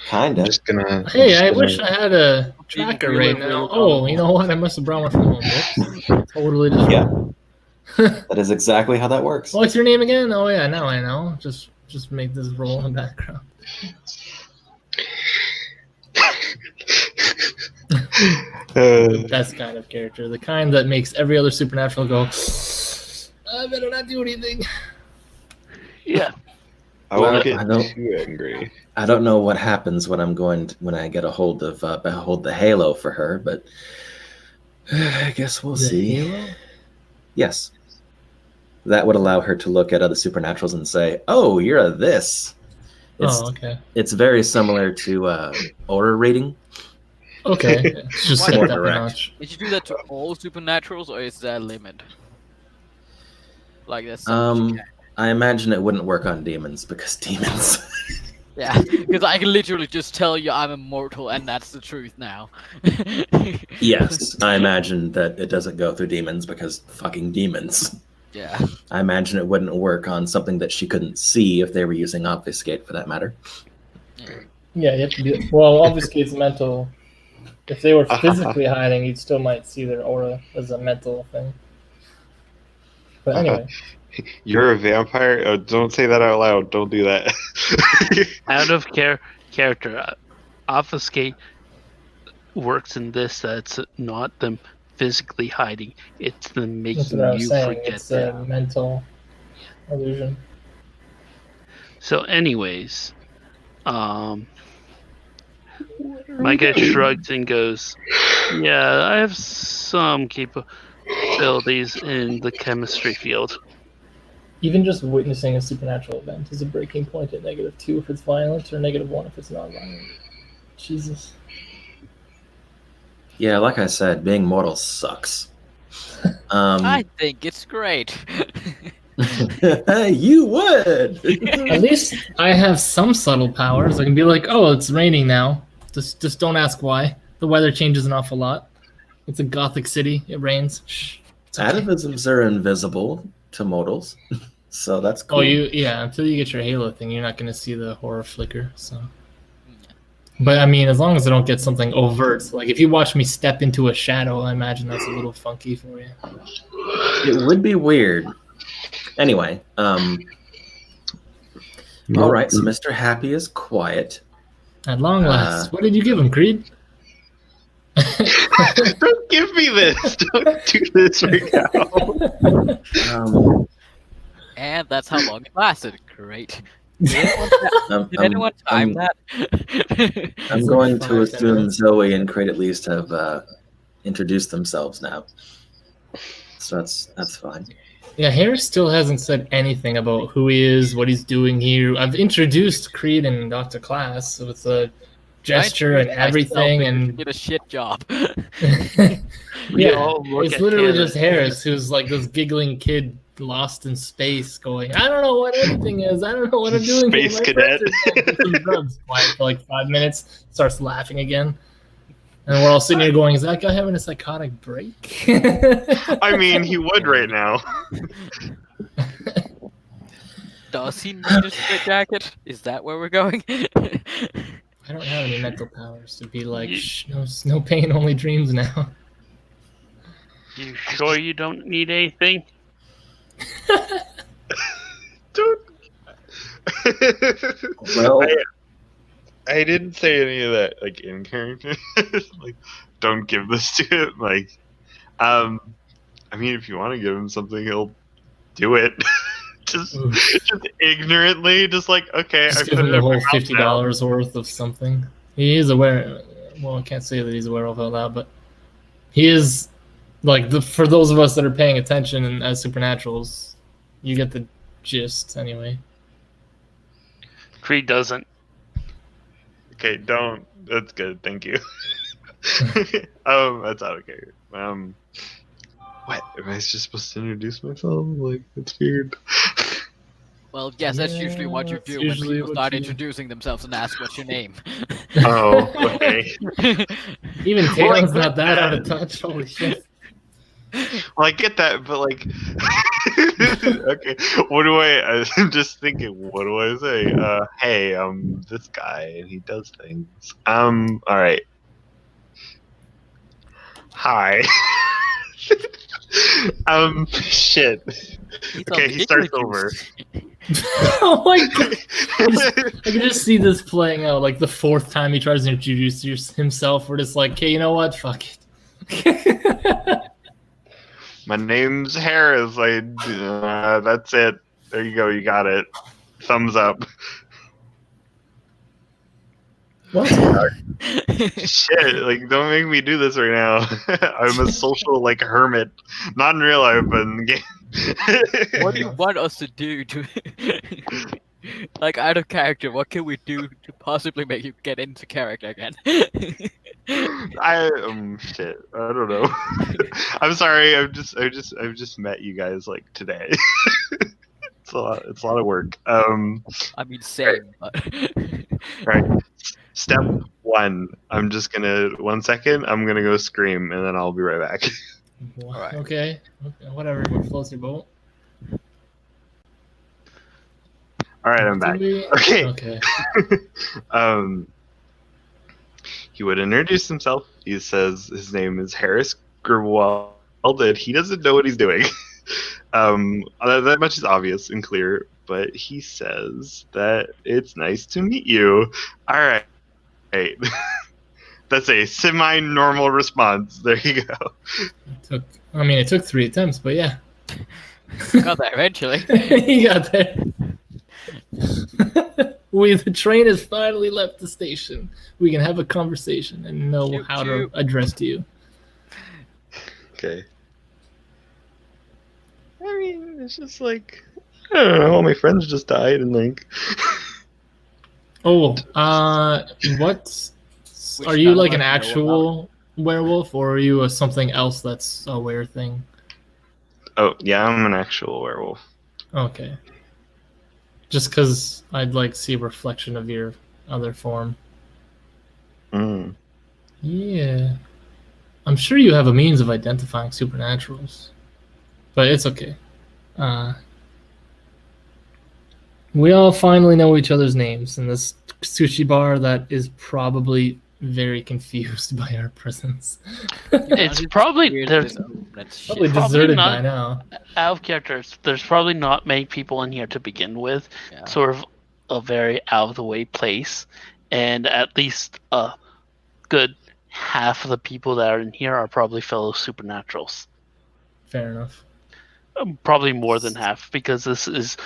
Kinda. I'm just gonna. Hey, I'm I just wish gonna- I had a tracker right now. Oh, you know what? I must have brought one from home. Whoops. Totally just. Yeah. That is exactly how that works. What's your name again? Oh yeah, now I know. Just make this roll in the background. The best kind of character, the kind that makes every other supernatural go, I better not do anything. yeah. I won't Well, get I don't- too angry. I don't know what happens when I get a hold of behold the halo for her, but I guess we'll The see. halo? Yes, that would allow her to look at other supernaturals and say, "Oh, you're a this." Oh, okay. It's very similar to aura reading. Okay. It's just Why set more that direct. notch. Did you do that to all supernaturals, or is there a limit? Like that's I imagine it wouldn't work on demons because demons. yeah, because I can literally just tell you I'm immortal, and that's the truth now. Yes, I imagine that it doesn't go through demons because fucking demons. Yeah. I imagine it wouldn't work on something that she couldn't see if they were using obfuscate, for that matter. Yeah, you have to be. Well, obviously it's mental. If they were physically hiding, you still might see their aura as a mental thing. But anyway, You're a vampire? Oh, don't say that out loud. Don't do that. Out of character, obfuscate works in this. That's not them physically hiding. It's them that's making what I was you saying. forget It's that. a mental illusion. So, anyways, my guy shrugs and goes, "Yeah, I have some capabilities in the chemistry field." Even just witnessing a supernatural event is a breaking point at -2 if it's violent, or -1 if it's non-violent. Jesus. Yeah, like I said, being mortal sucks. I think it's great. You would. At least I have some subtle powers. I can be like, oh, it's raining now. Just don't ask why. The weather changes an awful lot. It's a gothic city. It rains. Shh. It's okay. Atavisms are invisible to mortals, so that's cool. Oh, until you get your halo thing, you're not going to see the horror flicker. So, but I mean, as long as I don't get something overt, like if you watch me step into a shadow, I imagine that's a little funky for you. It would be weird. Anyway, all right. So Mr. Happy is quiet. At long last, what did you give him, Creed? Don't give me this. Don't do this right now. And that's how long it lasted. Great. Did anyone time that? I'm going to assume Zoe and Crate at least have introduced themselves now, so that's fine. Yeah, Harris still hasn't said anything about who he is, what he's doing here. I've introduced Creed and Dr. Class with a gesture and everything, You and did a shit job. We yeah, all look it's at literally Harris. just Harris, who's like this giggling kid lost in space, going, "I don't know what anything is. I don't know what I'm doing here. Space My cadet." friends are taking some drugs." Quiet for like 5 minutes, starts laughing again, and we're all sitting here going, "Is that guy having a psychotic break?" I mean, he would right now. Does he need a straight jacket? Is that where we're going? I don't have any mental powers to be like, shh, no pain, only dreams now. You sure you don't need anything? Don't. Well, I didn't say any of that like in character. Like, don't give this to him. Like, I mean, if you want to give him something, he'll do it. just ignorantly, just like, okay, Just I give put him it the in my whole mouth now. $50 worth of something. He is aware. Well, I can't say that he's aware of out loud, but he is like for those of us that are paying attention and as supernaturals, you get the gist anyway. Creed doesn't. Okay, don't. That's good. Thank you. That's not okay. What? Am I just supposed to introduce myself? Like, it's weird. Well, yes, that's usually what you That's do when usually people what start you- introducing themselves and ask what's your name. Oh, okay. Even Well, I Taylor's get not that out of that. touch. Holy shit! Well, I get that, but like, okay, what do I'm just thinking, what do I say? Hey, I'm this guy, and he does things. All right. Hi. Shit. He's Okay, on he the starts giggly over. juice. Oh my god! I can just see this playing out. Like the fourth time he tries to introduce himself, we're just like, okay, you know what? Fuck it. My name's Harris. That's it. There you go. You got it. Thumbs up. What? Shit, like don't make me do this right now. I'm a social like hermit, not in real life, but in the game. What do you want us to do to, like, out of character? What can we do to possibly make you get into character again? Shit. I don't know. I'm sorry. I've just met you guys like today. It's a lot. It's a lot of work. I mean, same. But... Right. Step one. I'm just gonna 1 second. I'm gonna go scream, and then I'll be right back. Right. Okay. Whatever. What floats your boat? All right, I'm back. Okay. Okay. He would introduce himself. He says his name is Harris Gerwald. That he doesn't know what he's doing. That much is obvious and clear. But he says that it's nice to meet you. All right. That's a semi-normal response. There you go. It took 3 attempts, but yeah. Got there eventually. He got there. The train has finally left the station. We can have a conversation and know Choo how choo. to address to you. Okay. I mean, it's just like, I don't know. All my friends just died, and like, Oh, what? Which Are you none of like an us know actual werewolf, or are you something else that's a weird thing? oh yeah, I'm an actual werewolf. Okay. Just because I'd like see a reflection of your other form. Mm. Yeah. I'm sure you have a means of identifying supernaturals, but it's okay. We all finally know each other's names in this sushi bar that is probably very confused by our presence. It's probably Weird there's that's shit. Probably probably deserted not- by now. out of characters. There's probably not many people in here to begin with. Yeah. Sort of a very out of the way place, and at least a good half of the people that are in here are probably fellow supernaturals. Fair enough. Probably more than half, because this is.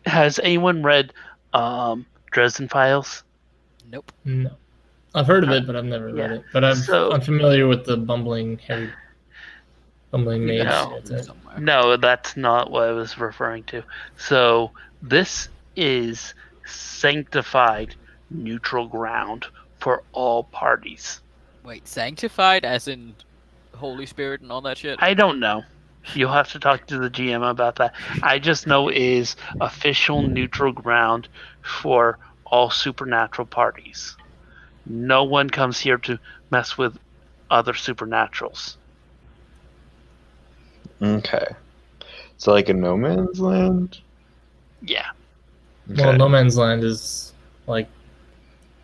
Has anyone read Dresden Files? Nope. No. I've heard of it, but I've never read Yeah. it. But So- I'm familiar with the bumbling Harry Humbling Mage. No. Yeah, that's it. somewhere. No, that's not what I was referring to. So this is sanctified neutral ground for all parties. Wait, sanctified as in Holy Spirit and all that shit? I don't know. You'll have to talk to the GM about that. I just know it is official neutral ground for all supernatural parties. No one comes here to mess with other supernaturals. Okay. So like a no man's land? Yeah. Well, Okay. No Man's Land is like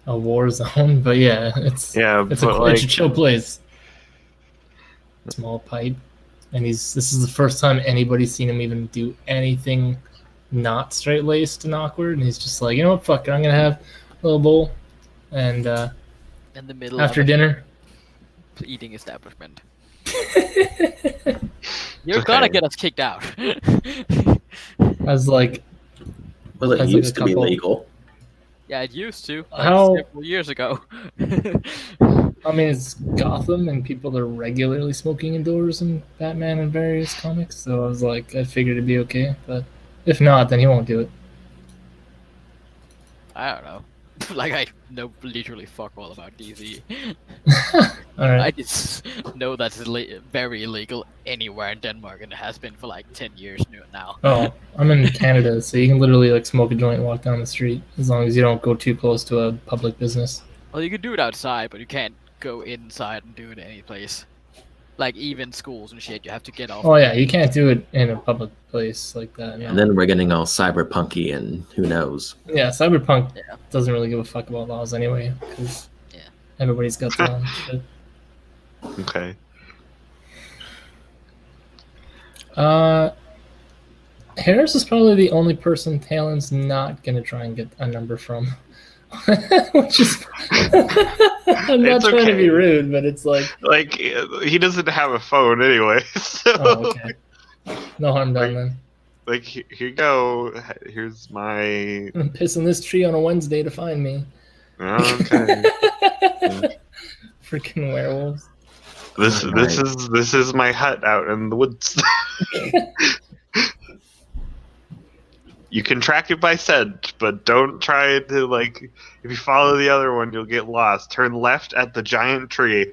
a war zone, but yeah, it's Yeah, it's but it's a like chill place. Small pipe, and this is the first time anybody's seen him even do anything not straight laced and awkward, and he's just like, you know what, fuck it, I'm gonna have a little bowl, and In the middle after of dinner. an eating establishment. You're gonna okay. get us kicked out. As like, Well, it As like used a to be couple- legal. Yeah, it used to, like How- several years ago. I mean, it's Gotham, and people are regularly smoking indoors in Batman and various comics, so I was like, I figured it'd be okay, but if not, then he won't do it. I don't know. Like I know literally fuck all about DC. All right. I just know that's very illegal anywhere in Denmark, and it has been for like 10 years now. Oh, I'm in Canada, so you can literally like smoke a joint and walk down the street as long as you don't go too close to a public business. Well, you can do it outside, but you can't go inside and do it any place. Like even schools and shit, you have to get off. Oh yeah, you can't do it in a public place like that. No. And then we're getting all cyberpunky and who knows. Yeah, Cyberpunk Yeah. doesn't really give a fuck about laws anyway, because Yeah. everybody's got their own shit. Okay. Harris is probably the only person Talon's not gonna try and get a number from. Which is, I'm not It's trying to be okay. rude, but it's like, Like he doesn't have a phone anyway. So oh, okay, no harm done then. like here you go. Here's my I'm pissing this tree on a Wednesday to find me. okay. Freaking werewolves. This is my hut out in the woods. You can track it by scent, but don't try to like. If you follow the other one, you'll get lost. Turn left at the giant tree.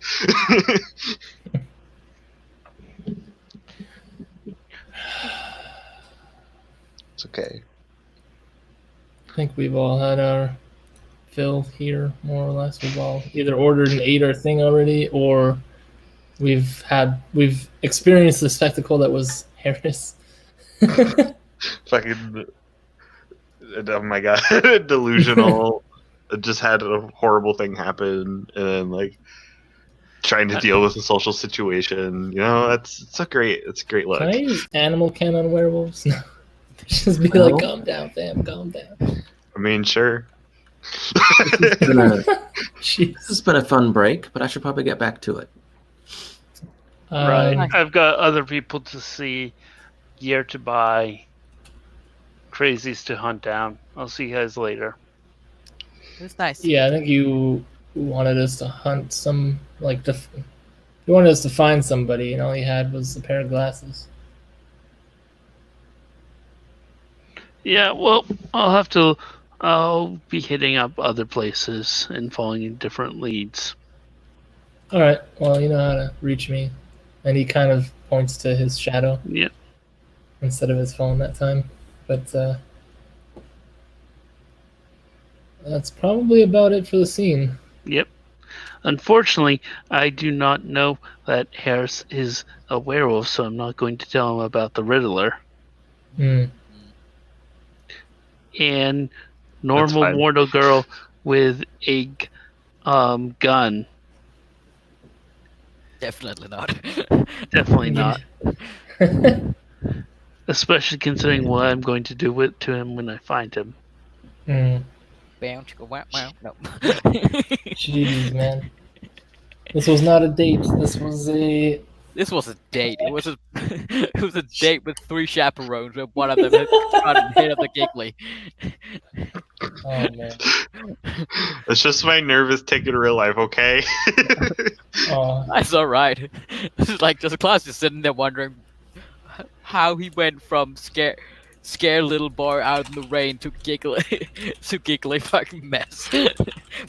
It's okay. I think we've all had our fill here, more or less. We've all either ordered and ate our thing already, or we've experienced the spectacle that was Harris. Fucking. Oh my god, delusional. Just had a horrible thing happen, and then like trying to deal with a social situation. You know, it's a great look. Can I use animal Ken on werewolves? No. Just be Well- like, calm down, fam, calm down. I mean, sure. It's been a- Jeez. This has been a fun break, but I should probably get back to it. Right. Um, I've got other people to see, gear to buy, crazies to hunt down. I'll see you guys later. It was nice. yeah, I think you wanted us to hunt some, like, you wanted us to find somebody, and all you had was a pair of glasses. Yeah, well, I'll be hitting up other places and following different leads. All right, well, you know how to reach me. And he kind of points to his shadow Yep. instead of his phone that time. But that's probably about it for the scene. Yep. Unfortunately, I do not know that Harris is a werewolf, so I'm not going to tell him about the Riddler. Hmm. And normal fine. mortal girl with a gun. Definitely not. Definitely not. Especially considering what I'm going to do to him when I find him. Hmm. Bam, chicka, wow, wow. No. Jeez, man. This was not a date. This was a This was a date. It was a it was a date with 3 chaperones, where one of them had gotten hit of the giggly. Oh man. It's just my nervous tick in real life, okay? Oh, That's all right. This is like just class just sitting there wondering how he went from scare little boy out in the rain to giggly fucking mess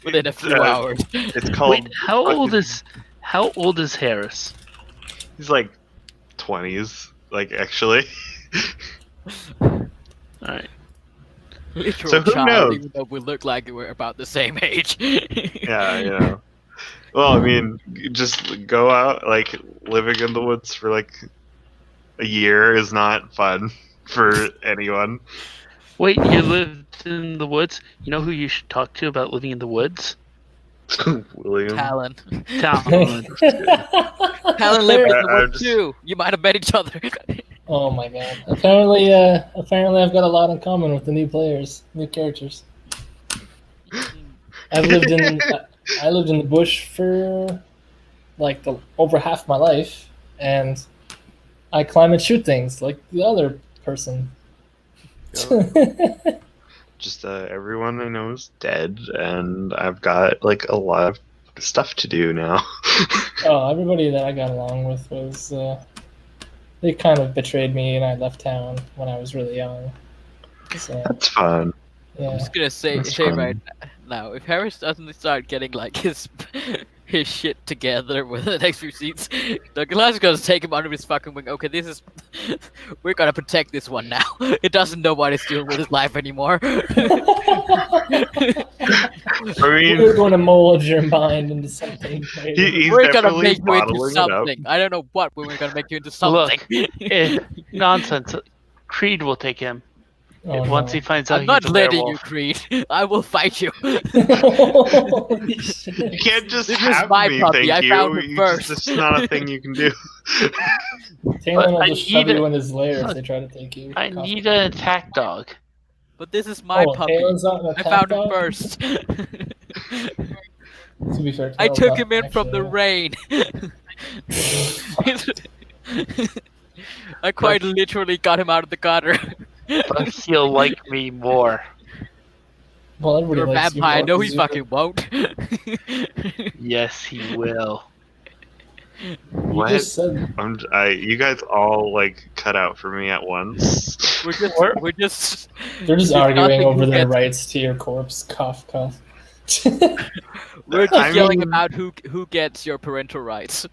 within a few hours. It's called. Wait, how old is Harris? He's like 20s, like actually. All right. Literal So who child, knows? even though we look like we're about the same age. Yeah, you know. Well, I mean, just go out, like living in the woods for like a year is not fun for anyone. Wait, you lived in the woods? You know who you should talk to about living in the woods? William. Talon. Talon. Talon lived in the I'm woods just- too. You might have met each other. oh my god. Apparently, I've got a lot in common with the new players, new characters. I lived in the bush for like over half my life, and I climb and shoot things like the other person. Just everyone I know is dead, and I've got like a lot of stuff to do now. Oh, everybody that I got along with was they kind of betrayed me, and I left town when I was really young. So That's fun. I'm yeah, just gonna say That's say fun. right now, if Harris doesn't start getting like his shit together with the next few seats, the class is gonna take him under his fucking wing. Okay, we're gonna protect this one now. It doesn't know what it's doing with his life anymore. I mean, we're going to mold your mind into something. he's We're gonna definitely make you into bottling it up. something. I don't know what, but we're gonna make you into something. Nonsense. Creed will take him Oh, once no. he finds out I'm not he's a letting you, werewolf. Creed. I will fight you. Holy shit. You can't just This is have my me, puppy. thank I you. found it You first. It's not a thing you can do. Talon will I just shove need you a- in his lair if they try to take you. I need an attack dog. But this is my puppy. Talon's not an I attack found dog? him first. To be fair, I Talon's took not him in from the actually- rain. I quite literally got him out of the gutter. But he'll like me more. Well, everybody You're a likes you vampire. more No, 'cause he you're- fucking won't. Yes, he will. You What? just said You guys all like cut out for me at once. We're just they're just There's arguing nothing over who their gets- rights to your corpse. Cough, cough. we're just I yelling mean- about who gets your parental rights.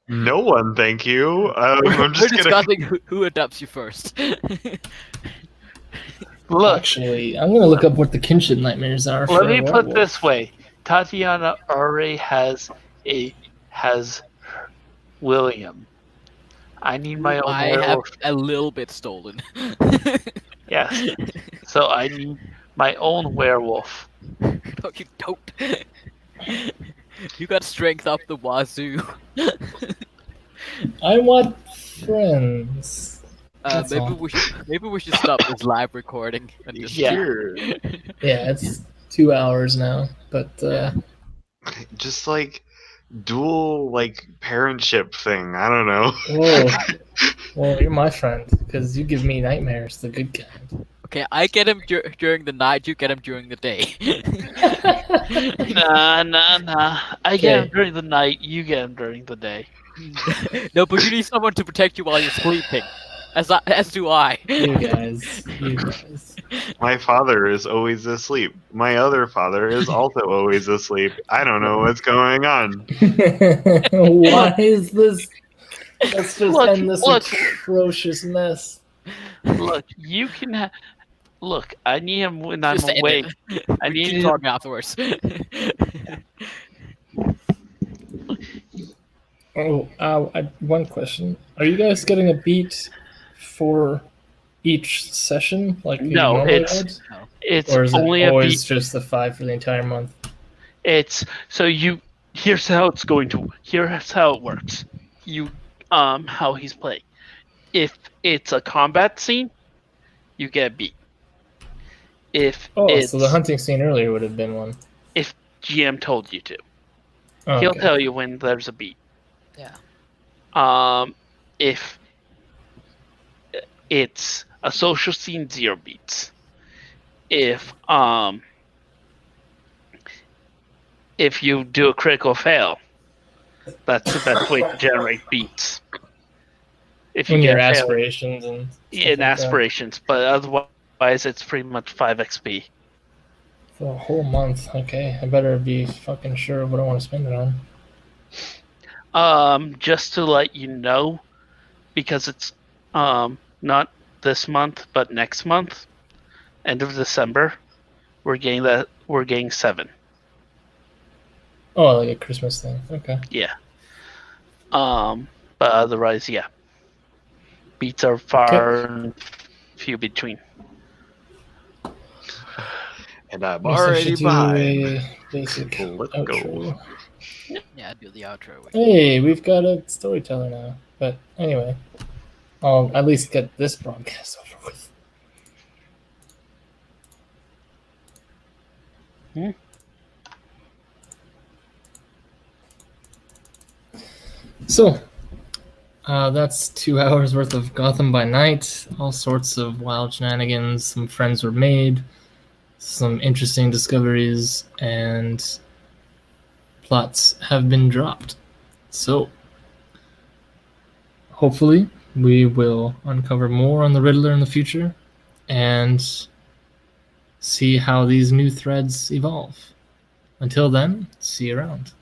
No one, thank you. I'm We're just gonna. discussing who adopts you first. Look, Actually, I'm gonna look up what the kinship nightmares are. let for me a put werewolf. this way: Tatiana already has William. I need my own I have werewolf. a little bit stolen. Yes. So I need my own werewolf. No, you don't. You got strength up the wazoo. I want friends. That's Maybe all. we should stop this live recording and just Yeah. Here. Yeah, it's 2 hours now, but Just like dual like parentship thing. I don't know. whoa. Well, you're my friend because you give me nightmares, the good kind. Okay, I get him during the night. You get him during the day. Nah. I get him Okay. during the night. You get him during the day. No, but you need someone to protect you while you're sleeping. As do I. You guys. My father is always asleep. My other father is also always asleep. I don't know what's going on. Why is this? Let's just end this Look. atrocious mess. Look, you can. Look, I need him when I'm Just end awake. it. I We need keep him. talking afterwards. One question: are you guys getting a beat for each session, like you No, normally it's- would? It's Or is it only a always beat. just the 5 for the entire month? It's so you. Here's how it's going to. Here's how it works. You how he's playing. If it's a combat scene, you get a beat. If Oh, it's so the hunting scene earlier would have been one. GM told you to. He'll Okay. tell you when there's a beat. Yeah. If it's a social scene, 0 beats. If you do a critical fail, that's the best way to generate beats. If you When get your a fail aspirations and stuff in like aspirations, but otherwise it's pretty much 5 XP. that. For a whole month. Okay, I better be fucking sure of what I want to spend it on. Just to let you know, because it's not this month but next month, end of December, we're getting 7. Oh, like a Christmas thing. Okay. Yeah. But otherwise, yeah. Beats are far and few between. And I'm Guess I already should do behind. a basic Let's outro. go. Yeah, do the outro. Hey, we've got a storyteller now. But anyway, I'll at least get this broadcast over with. So, that's 2 hours worth of Gotham by Night. All sorts of wild shenanigans. Some friends were made. Some interesting discoveries and plots have been dropped. So, hopefully, we will uncover more on the Riddler in the future and see how these new threads evolve. Until then, see you around.